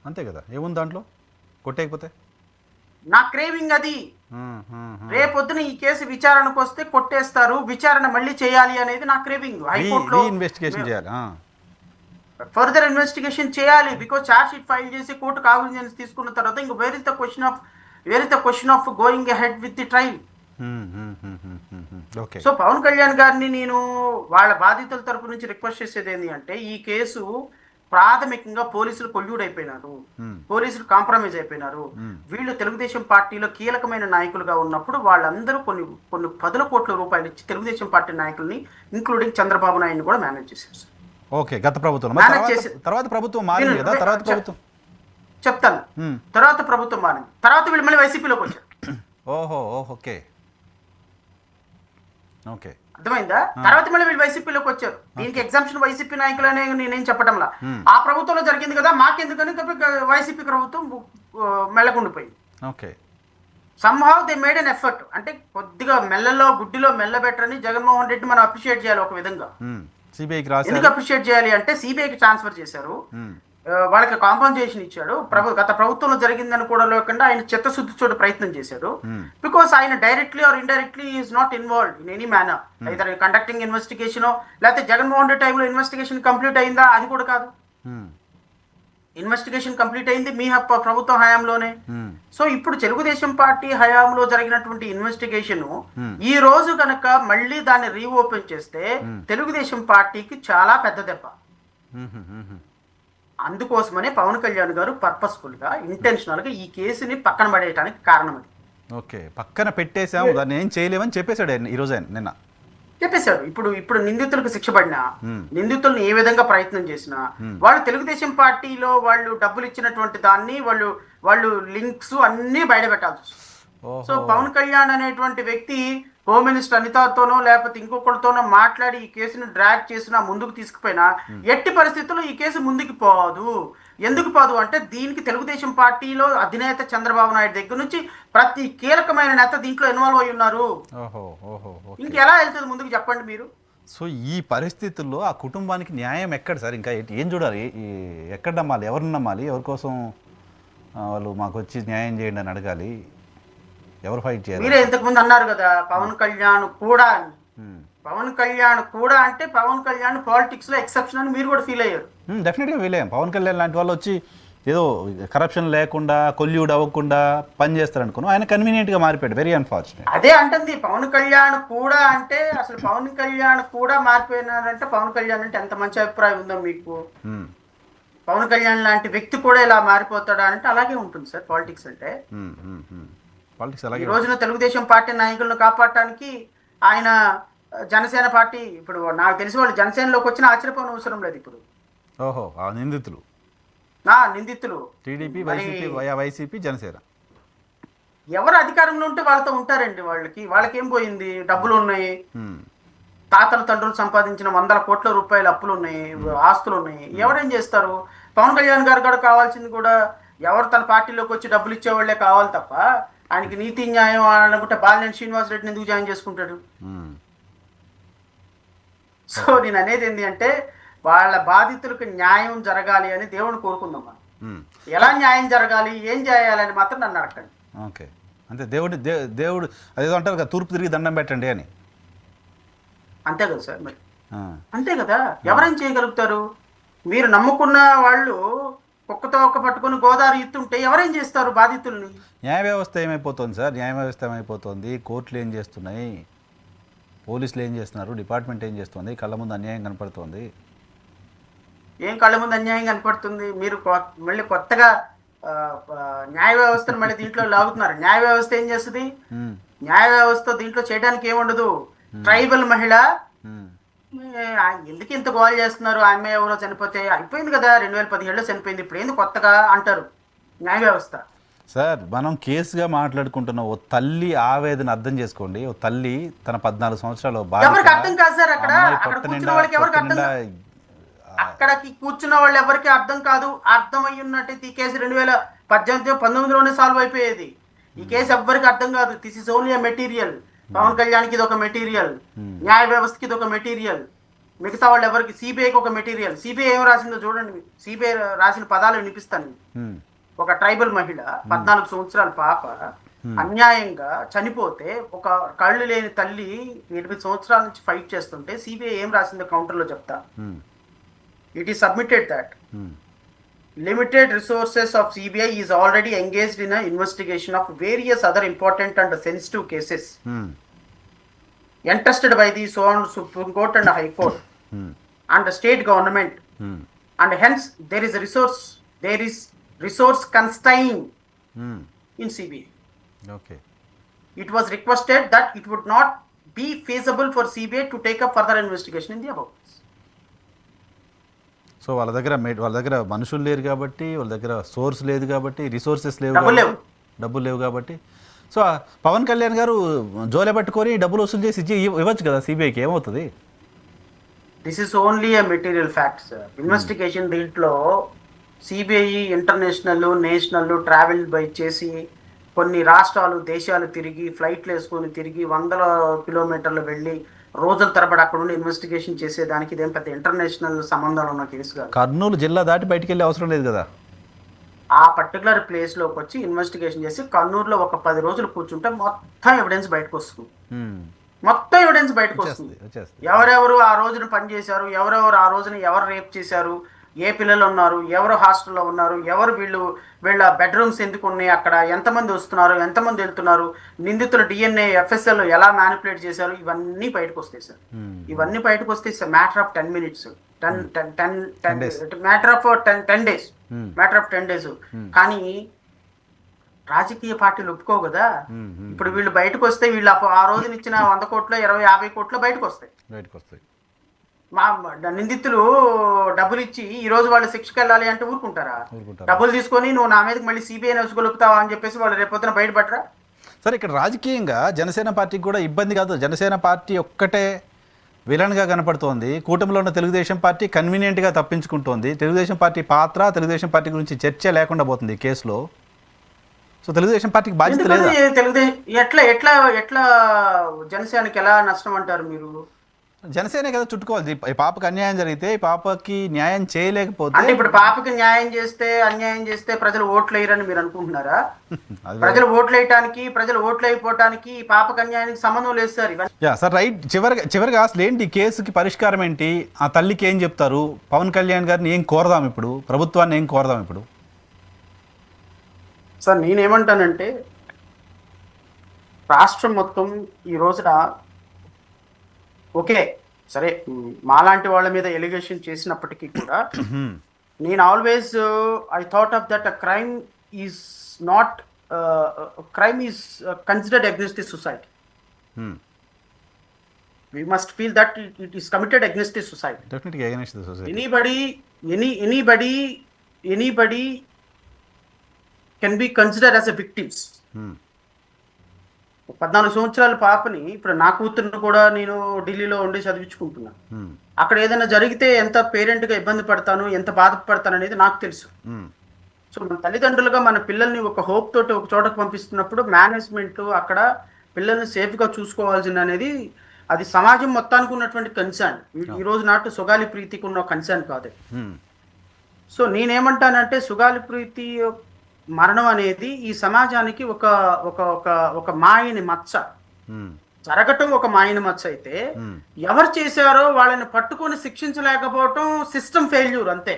అంతే కదా. ఏముంది దాంట్లో? కొట్టేయకపోతే నా క్రేవింగ్ అది. రేపొద్దున ఈ కేసు విచారణకు వస్తే కొట్టేస్తారు, విచారణ మళ్ళీ చేయాలి అనేది నా క్రేవింగ్. హైకోర్టులో ఇన్వెస్టిగేషన్ చేయాలి, ఫర్దర్ ఇన్వెస్టిగేషన్ చేయాలి. బికాజ్ ఛార్జ్ షీట్ ఫైల్ చేసి కోర్టు కాగ్నిజెన్స్ తీసుకున్న తర్వాత ఇంకా where is the question of going ahead with the trial. So Pawan Kalyan గారిని నేను వాళ్ళ బాధితుల తరపు నుంచి రిక్వెస్ట్ చేసేది ఏంటి అంటే, ఈ కేసు ప్రాథమికంగా పోలీసులు కొల్యూడ్ అయిపోయినారు, పోలీసులు కాంప్రమైజ్ అయిపోయినారు. వీళ్ళు తెలుగుదేశం పార్టీలో కీలకమైన నాయకులుగా ఉన్నప్పుడు వాళ్ళందరూ కొన్ని 10 కోట్ల రూపాయలు ఇచ్చి తెలుగుదేశం పార్టీ నాయకుల్ని ఇంక్లూడింగ్ చంద్రబాబు నాయుడు కూడా మేనేజ్ చేశారు. గత ప్రభుత్వం తర్వాత ప్రభుత్వం మారింది కదా, తర్వాత ప్రభుత్వం చెప్తాను. తర్వాత ప్రభుత్వం మారింది, తర్వాత వీళ్ళు మళ్ళీ వైసీపీలోకి వచ్చారు. ఓహో ఓకే ఓకే అర్థమైందా? తర్వాత మళ్ళీ వీళ్ళు వైసీపీలోకి వచ్చారు. దీనికి ఎగ్జామ్షన్ వైసీపీ నాయకులనే నేనేం చెప్పడంలా. ఆ ప్రభుత్వంలో జరిగింది కదా, మాకెందుకని వైసీపీ ప్రభుత్వం మెల్లకుండిపోయింది. Okay. Somehow they made an effort. అంటే కొద్దిగా గుడ్డిలో మెల్లబెట్టరని జగన్మోహన్ రెడ్డి మనం అప్రిషియేట్ చేయాలి ఒక విధంగా. సిబిఐకి రాశారు. ఎందుకు అప్రిషియేట్ చేయాలి అంటే సిబిఐకి ట్రాన్స్ఫర్ చేశారు, వాళ్ళకి కాంపన్సేషన్ ఇచ్చాడు. గత ప్రభుత్వంలో జరిగిందని కూడా లేకుండా ఆయన చిత్తశుద్ధి చూడ ప్రయత్నం చేశాడు. బికాస్ ఆయన directly or indirectly is not involved in any manner, either conducting investigation, లేకపోతే జగన్మోహన్ రెడ్డి టైంలో ఇన్వెస్టిగేషన్ కంప్లీట్ అయిందా, అది కూడా కాదు. ఇన్వెస్టిగేషన్ కంప్లీట్ అయింది మీ ప్రభుత్వం హయాంలోనే. సో ఇప్పుడు తెలుగుదేశం పార్టీ హయాంలో జరిగినటువంటి ఇన్వెస్టిగేషన్ ఈ రోజు కనుక మళ్ళీ దాన్ని రీఓపెన్ చేస్తే తెలుగుదేశం పార్టీకి చాలా పెద్ద దెబ్బ. అందుకోసమనే పవన్ కళ్యాణ్ గారు పర్పస్ఫుల్ గా ఇంటెన్షనల్ గా ఈ కేసుని పక్కన పడేయడానికి కారణం అది. ఓకే, పక్కన పెట్టేసాము, దాన్ని ఏం చేయలేమని చెప్పేశాడు ఈ రోజు నిన్న చెప్పేశారు. ఇప్పుడు నిందితులకు శిక్ష పడినా, నిందితులను ఏ విధంగా ప్రయత్నం చేసినా, వాళ్ళు తెలుగుదేశం పార్టీలో వాళ్ళు డబ్బులు ఇచ్చినటువంటి దాన్ని వాళ్ళు లింక్స్ అన్ని బయట పెట్టాల్సి వస్తుంది. సో పవన్ కళ్యాణ్ అనేటువంటి వ్యక్తి హోమ్ మినిస్టర్ అనితతోనో లేకపోతే ఇంకొకరితోనో మాట్లాడి ఈ కేసును డ్రాగ్ చేసినా, ముందుకు తీసుకుపోయినా ఎట్టి పరిస్థితుల్లో ఈ కేసు ముందుకు పోదు. ఎందుకు పోదు అంటే దీనికి తెలుగుదేశం పార్టీలో అధినేత చంద్రబాబు నాయుడు దగ్గర నుంచి ప్రతి కీలకమైన నేత దీంట్లో ఇన్వాల్వ్ అయి ఉన్నారు. ఇంకెలా వెళ్తుంది ముందుకు చెప్పండి మీరు. సో ఈ పరిస్థితుల్లో ఆ కుటుంబానికి న్యాయం ఎక్కడ సార్? ఇంకా ఏం చూడాలి? ఎక్కడ నమ్మాలి? ఎవరిని నమ్మాలి? ఎవరి కోసం వాళ్ళు మాకు వచ్చి న్యాయం చేయండి అని అడగాలి? ఎవరు ఫైట్ చేయాలి? మీరే ఇంతకుముందు అన్నారు కదా పవన్ కళ్యాణ్ కూడా అని. పవన్ కళ్యాణ్ కూడా అంటే పవన్ కళ్యాణ్ పాలిటిక్స్ లో ఎక్సెప్షన్ అని మీరు కూడా ఫీల్ అయ్యారు. డెఫినెట్గా ఫీల్ అయ్యాం. పవన్ కళ్యాణ్ లాంటి వాళ్ళు వచ్చి ఏదో కరప్షన్ లేకుండా కొల్యూడ్ అవ్వకుండా పని చేస్తారు అనుకున్నాం. ఆయన కన్వీనియంట్గా మారిపోయాడు. Very unfortunate. అదే అంటుంది పవన్ కళ్యాణ్ కూడా అంటే. అసలు పవన్ కళ్యాణ్ కూడా మారిపోయినారంటే పవన్ కళ్యాణ్ అంటే ఎంత మంచి అభిప్రాయం ఉందో మీకు. పవన్ కళ్యాణ్ లాంటి వ్యక్తి కూడా ఇలా మారిపోతాడా అంటే అలాగే ఉంటుంది సార్ పాలిటిక్స్ అంటే. ఈ రోజున తెలుగుదేశం పార్టీ నాయకులను కాపాడటానికి ఆయన జనసేన పార్టీ, ఇప్పుడు నాకు తెలిసి వాళ్ళు జనసేనలోకి వచ్చిన ఆశ్చర్యపోవడం అవసరం లేదు. ఇప్పుడు నిందితులు టీడీపీ, వైసీపీ, జనసేన ఎవరు అధికారంలో ఉంటే వాళ్ళతో ఉంటారండి. వాళ్ళకి ఏం పోయింది? డబ్బులు ఉన్నాయి, తాతలు తండ్రులు సంపాదించిన 100 కోట్ల రూపాయల అప్పులు ఉన్నాయి, ఆస్తులు ఉన్నాయి. ఎవరేం చేస్తారు? పవన్ కళ్యాణ్ గారు కూడా కావాల్సింది కూడా ఎవరు తన పార్టీలోకి వచ్చి డబ్బులు ఇచ్చేవాళ్లే కావాలి తప్ప ఆయనకి నీతి న్యాయం అనుకుంటే బాలినేని శ్రీనివాస్ రెడ్డిని ఎందుకు జాయిన్ చేసుకుంటాడు? సో నేను అనేది ఏంటి అంటే వాళ్ళ బాధితులకు న్యాయం జరగాలి అని దేవుని కోరుకుందాం. మనం ఎలా న్యాయం జరగాలి, ఏం చేయాలని మాత్రం నన్ను అడగండి. ఓకే, అంతే. దేవుడు అదేదో అంటారు కదా, తూర్పు తిరిగి దండం పెట్టండి అని. అంతే కదా సార్, మరి అంతే కదా. ఎవరేం చేయగలుగుతారు? మీరు నమ్ముకున్న వాళ్ళు ఒక్కతో ఒక్క పట్టుకుని గోదావరి ఇస్తుంటే ఎవరేం చేస్తారు బాధితుల్ని? న్యాయ వ్యవస్థ ఏమైపోతుంది సార్? న్యాయ వ్యవస్థ ఏమైపోతుంది? కోర్టులు ఏం చేస్తున్నాయి? పోలీసులు ఏం చేస్తున్నారు? డిపార్ట్మెంట్ ఏం చేస్తుంది? కళ్ళ ముందు అన్యాయం కనపడుతుంది. ఏం కళ్ళ ముందు అన్యాయం కనపడుతుంది? మీరు మళ్ళీ కొత్తగా న్యాయ వ్యవస్థను మళ్ళీ దీంట్లో లాగుతున్నారు. న్యాయ వ్యవస్థ ఏం చేస్తుంది? న్యాయ వ్యవస్థ దీంట్లో చేయడానికి ఏముండదు. ట్రైబల్ మహిళ ఎందుకు ఇంత గోల్ చేస్తున్నారు? ఆమె ఎవరో చనిపోతే అయిపోయింది కదా, 2017లో చనిపోయింది, ఇప్పుడు ఏంది కొత్తగా అంటారు న్యాయ వ్యవస్థ. సార్ మనం కేసుగా మాట్లాడుకుంటున్న ఓ తల్లి ఆవేదన అర్థం చేసుకోండి. ఓ తల్లి తన 14 సంవత్సరాలు ఎవరికి అర్థం కాదు సార్. అక్కడికి కూర్చున్న వాళ్ళు ఎవరికి అర్థం కాదు. అర్థమై ఉన్నట్టు ఈ కేసు 2018-19లోనే సాల్వ్ అయిపోయేది. ఈ కేసు ఎవ్వరికి అర్థం కాదు. This is only material. Pawan కళ్యాణ్కి ఇది ఒక మెటీరియల్, న్యాయ వ్యవస్థకి ఇది ఒక మెటీరియల్, మిగతా వాళ్ళు ఎవరికి, సిబిఐకి ఒక మెటీరియల్. సిబిఐ ఏం రాసిందో చూడండి. సిబిఐ రాసిన పదాలు వినిపిస్తాను. ఒక ట్రైబల్ మహిళ 14 సంవత్సరాల పాప అన్యాయంగా చనిపోతే, ఒక కళ్ళు లేని తల్లి 8 సంవత్సరాల నుంచి ఫైట్ చేస్తుంటే సిబిఐ ఏం రాసిందో కౌంటర్లో చెప్తా. It is submitted that limited resources of CBI is already engaged in an investigation of various other important and sensitive cases entrusted by the Supreme Court and High Court and the state government, and hence there is resource constraint in CBI. Okay. It was requested that it would not be feasible for CBI to take up further investigation in the above. So వాళ్ళ దగ్గర మనుషులు లేరు కాబట్టి, వాళ్ళ దగ్గర source లేదు కాబట్టి, resources లేవు డబ్బులు లేవు. డబ్బులు లేవు కాబట్టి, సో పవన్ కళ్యాణ్ గారు జోలె పట్టుకొని డబ్బులు వసూలు చేసి ఇవ్వచ్చు కదా సిబిఐకి, ఏమవుతుంది? This is only a material fact sir. Investigation దీంట్లో CBI international national travel by చేసి కొన్ని రాష్ట్రాలు దేశాలు తిరిగి ఫ్లైట్లు వేసుకొని తిరిగి 100 కిలోమీటర్లు వెళ్ళి రోజుల తరబడి అక్కడ ఉండి ఇన్వెస్టిగేషన్ చేసేదానికి ఇదేం పెద్ద ఇంటర్నేషనల్ సంబంధాలు ఉన్న కేసు కాదు. కర్నూలు జిల్లా దాటి బయటికి వెళ్ళే అవసరం లేదు కదా. ఆ పర్టికులర్ ప్లేస్లోకి వచ్చి ఇన్వెస్టిగేషన్ చేసి కర్నూలులో ఒక 10 రోజులు కూర్చుంటే మొత్తం ఎవిడెన్స్ బయటకు వస్తుంది. మొత్తం ఎవిడెన్స్ బయటకు వస్తుంది. ఎవరెవరు ఆ రోజున పనిచేశారు, ఎవరెవరు ఆ రోజున ఎవరు రేప్ చేశారు, ఏ పిల్లలు ఉన్నారు, ఎవరు హాస్టల్లో ఉన్నారు, ఎవరు వీళ్ళ బెడ్రూమ్స్ ఎందుకు ఉన్నాయి, అక్కడ ఎంతమంది వస్తున్నారు, ఎంతమంది వెళ్తున్నారు, నిందితుల డిఎన్ఏ ఎఫ్ఎస్ఎల్ ఎలా మ్యానిపులేట్ చేశారు, ఇవన్నీ బయటకు వస్తాయి సార్. ఇవన్నీ బయటకు వస్తే matter of 10 minutes, matter of 10 days. కానీ రాజకీయ పార్టీలు ఒప్పుకోవు కదా. ఇప్పుడు వీళ్ళు బయటకు వస్తే వీళ్ళు ఆ రోజున ఇచ్చిన 100 కోట్లు 20-50 కోట్లు బయటకు వస్తాయి. మా నిందితులు డబ్బులు ఇచ్చి ఈ రోజు వాళ్ళు శిక్షకి వెళ్ళాలి అంటే ఊరుకుంటారా? డబ్బులు తీసుకొని నువ్వు నా మీదకి మళ్ళీ సిబిఐ నడుచుకొలుపుతావా అని చెప్పేసి వాళ్ళు రేపొద్దున బయటపడరా? సరే, ఇక్కడ రాజకీయంగా జనసేన పార్టీకి కూడా ఇబ్బంది కాదు. జనసేన పార్టీ ఒక్కటే విలన్గా కనపడుతోంది. కూటమిలో ఉన్న తెలుగుదేశం పార్టీ కన్వీనియంట్గా తప్పించుకుంటోంది. తెలుగుదేశం పార్టీ పాత్ర, తెలుగుదేశం పార్టీ గురించి చర్చ లేకుండా పోతుంది ఈ కేసులో. సో తెలుగుదేశం పార్టీకి బాధ్యత లేదా? తెలుగుదేశం ఎట్లా జనసేనకి ఎలా నష్టం అంటారు మీరు? జనసేనే కదా చుట్టుకోవాలి. ఈ పాపకి అన్యాయం జరిగితే ఈ పాపకి న్యాయం చేయలేకపోతే, అంటే ఇప్పుడు పాపకి న్యాయం చేస్తే అన్యాయం చేస్తే ప్రజలు ఓట్లు వేయరని మీరు అనుకుంటున్నారా? ప్రజలు ఓట్లు వేయటానికి, ప్రజలు ఓట్లు అయిపోవటానికి ఈ పాపకి అన్యాయానికి సంబంధం లేదు సార్. Sir right. చివరిగా అసలు ఏంటి కేసుకి పరిష్కారం ఏంటి? ఆ తల్లికి ఏం చెప్తారు? పవన్ కళ్యాణ్ గారిని ఏం కోరదాం ఇప్పుడు? ప్రభుత్వాన్ని ఏం కోరదాం ఇప్పుడు? సార్ నేనేమంటానంటే, రాష్ట్రం మొత్తం ఈ రోజున ఓకే సరే మాలాంటి వాళ్ళ మీద ఎలిగేషన్ చేసినప్పటికీ కూడా నేను always I thought of that crime is considered against the society. We must feel that it is committed against the society. Definitely against the society. Anybody can be considered as a victims. 14 సంవత్సరాల పాపని ఇప్పుడు నా కూతురుని కూడా నేను ఢిల్లీలో ఉండి చదివించుకుంటున్నాను. అక్కడ ఏదైనా జరిగితే ఎంత పేరెంట్గా ఇబ్బంది పడతాను, ఎంత బాధపడతాను అనేది నాకు తెలుసు. సో మన తల్లిదండ్రులుగా మన పిల్లల్ని ఒక హోప్ తోటి ఒక చోటకు పంపిస్తున్నప్పుడు మేనేజ్మెంట్ అక్కడ పిల్లల్ని సేఫ్గా చూసుకోవాల్సింది అనేది అది సమాజం మొత్తానికి ఉన్నటువంటి కన్సర్న్. ఈ రోజు నాటు సుగాలి ప్రీతికి ఉన్న కన్సర్న్ కాదు. సో నేనేమంటానంటే సుగాలి ప్రీతి మరణం అనేది ఈ సమాజానికి ఒక ఒక ఒక ఒక మాయని మచ్చ. జరగటం ఒక మాయని మచ్చ అయితే ఎవరు చేశారో వాళ్ళని పట్టుకొని శిక్షించలేకపోవటం సిస్టమ్ ఫెయిల్యూర్ అంతే.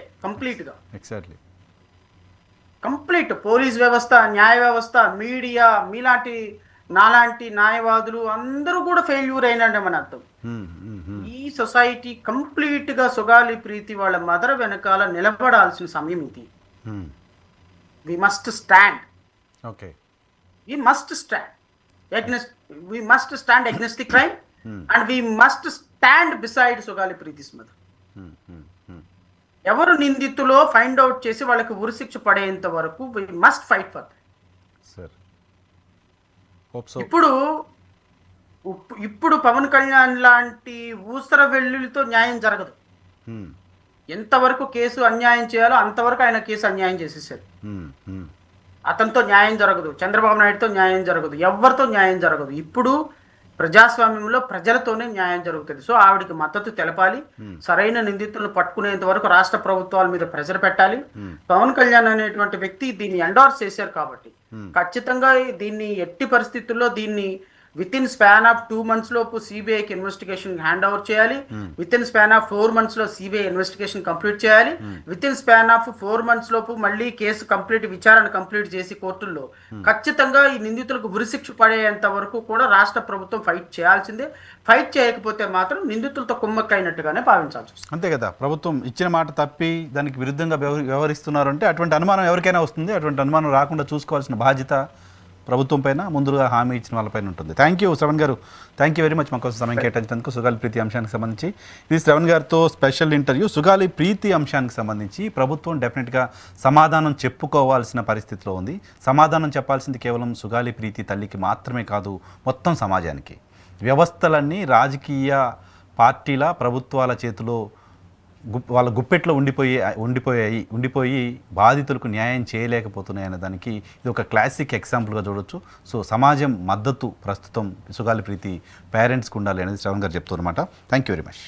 కంప్లీట్ పోలీస్ వ్యవస్థ, న్యాయ వ్యవస్థ, మీడియా, నాలాంటి న్యాయవాదులు అందరూ కూడా ఫెయిల్యూర్ అయినండి మన అర్థం. ఈ సొసైటీ కంప్లీట్ గా సుగాలి ప్రీతి వాళ్ళ మదర్ వెనకాల నిలబడాల్సిన సమయం ఇది. We must stand. Okay. We must stand against the crime, and we must stand beside Sugali Preeti's mother. ఎవరు నిందితులో ఫైండ్ అవుట్ చేసి వాళ్ళకి ఉరిశిక్ష పడేంత వరకు we must fight for that. Sir. Hope so. ఇప్పుడు పవన్ కళ్యాణ్ లాంటి ఊసర వెల్లులతో న్యాయం జరగదు. ఎంతవరకు కేసు అన్యాయం చేయాలో అంతవరకు ఆయన కేసు అన్యాయం చేసేసారు. అతనితో న్యాయం జరగదు, చంద్రబాబు నాయుడుతో న్యాయం జరగదు, ఎవరితో న్యాయం జరగదు. ఇప్పుడు ప్రజాస్వామ్యంలో ప్రజలతోనే న్యాయం జరుగుతుంది. సో ఆవిడికి మద్దతు తెలపాలి. సరైన నిందితులను పట్టుకునేంత వరకు రాష్ట్ర ప్రభుత్వాల మీద ప్రెజర్ పెట్టాలి. పవన్ కళ్యాణ్ అనేటువంటి వ్యక్తి దీన్ని ఎండార్స్ చేశారు కాబట్టి ఖచ్చితంగా దీన్ని ఎట్టి పరిస్థితుల్లో దీన్ని with in span of 2 months లోపు సిబిఐకి ఇన్వెస్టిగేషన్ హ్యాండ్ ఓవర్ చేయాలి. With in span of 4 months లో సిబిఐ ఇన్వెస్టిగేషన్ కంప్లీట్ చేయాలి. With in span of 4 months లోపు మళ్ళీ కేసు విచారణ కంప్లీట్ చేసి కోర్టుల్లో ఖచ్చితంగా ఈ నిందితులకు ఉరిశిక్ష పడేంత వరకు కూడా రాష్ట్ర ప్రభుత్వం ఫైట్ చేయాల్సిందే. ఫైట్ చేయకపోతే మాత్రం నిందితులతో కుమ్మక్కైనట్టుగానే భావించాల్సి వస్తుంది. అంతే కదా. ప్రభుత్వం ఇచ్చిన మాట తప్పి దానికి విరుద్ధంగా వ్యవహరిస్తున్నారు అంటే అటువంటి అనుమానం ఎవరికైనా వస్తుంది. అటువంటి అనుమానం రాకుండా చూసుకోవాల్సిన బాధ్యత ప్రభుత్వం పైన ముందుగా హామీ ఇచ్చిన వాళ్ళపైన ఉంటుంది. థ్యాంక్ యూ శ్రవణ్ గారు, థ్యాంక్ యూ వెరీ మచ్ మాకోసం సమయం కేటాయించినందుకు. సుగాలి ప్రీతి అంశానికి సంబంధించి ఇది శ్రవణ్ గారితో స్పెషల్ ఇంటర్వ్యూ. సుగాలి ప్రీతి అంశానికి సంబంధించి ప్రభుత్వం డెఫినెట్గా సమాధానం చెప్పుకోవాల్సిన పరిస్థితిలో ఉంది. సమాధానం చెప్పాల్సింది కేవలం సుగాలి ప్రీతి తల్లికి మాత్రమే కాదు, మొత్తం సమాజానికి. వ్యవస్థలన్నీ రాజకీయ పార్టీల ప్రభుత్వాల చేతిలో వాళ్ళ గుప్పెట్లో ఉండిపోయి బాధితులకు న్యాయం చేయలేకపోతున్నాయి అనే దానికి ఇది ఒక క్లాసిక్ ఎగ్జాంపుల్గా చూడొచ్చు. సో సమాజం మద్దతు ప్రస్తుతం సుగాలి ప్రీతి పేరెంట్స్కి ఉండాలి అనేది శ్రవణ్ గారు చెప్తున్నమాట. Thank you very much.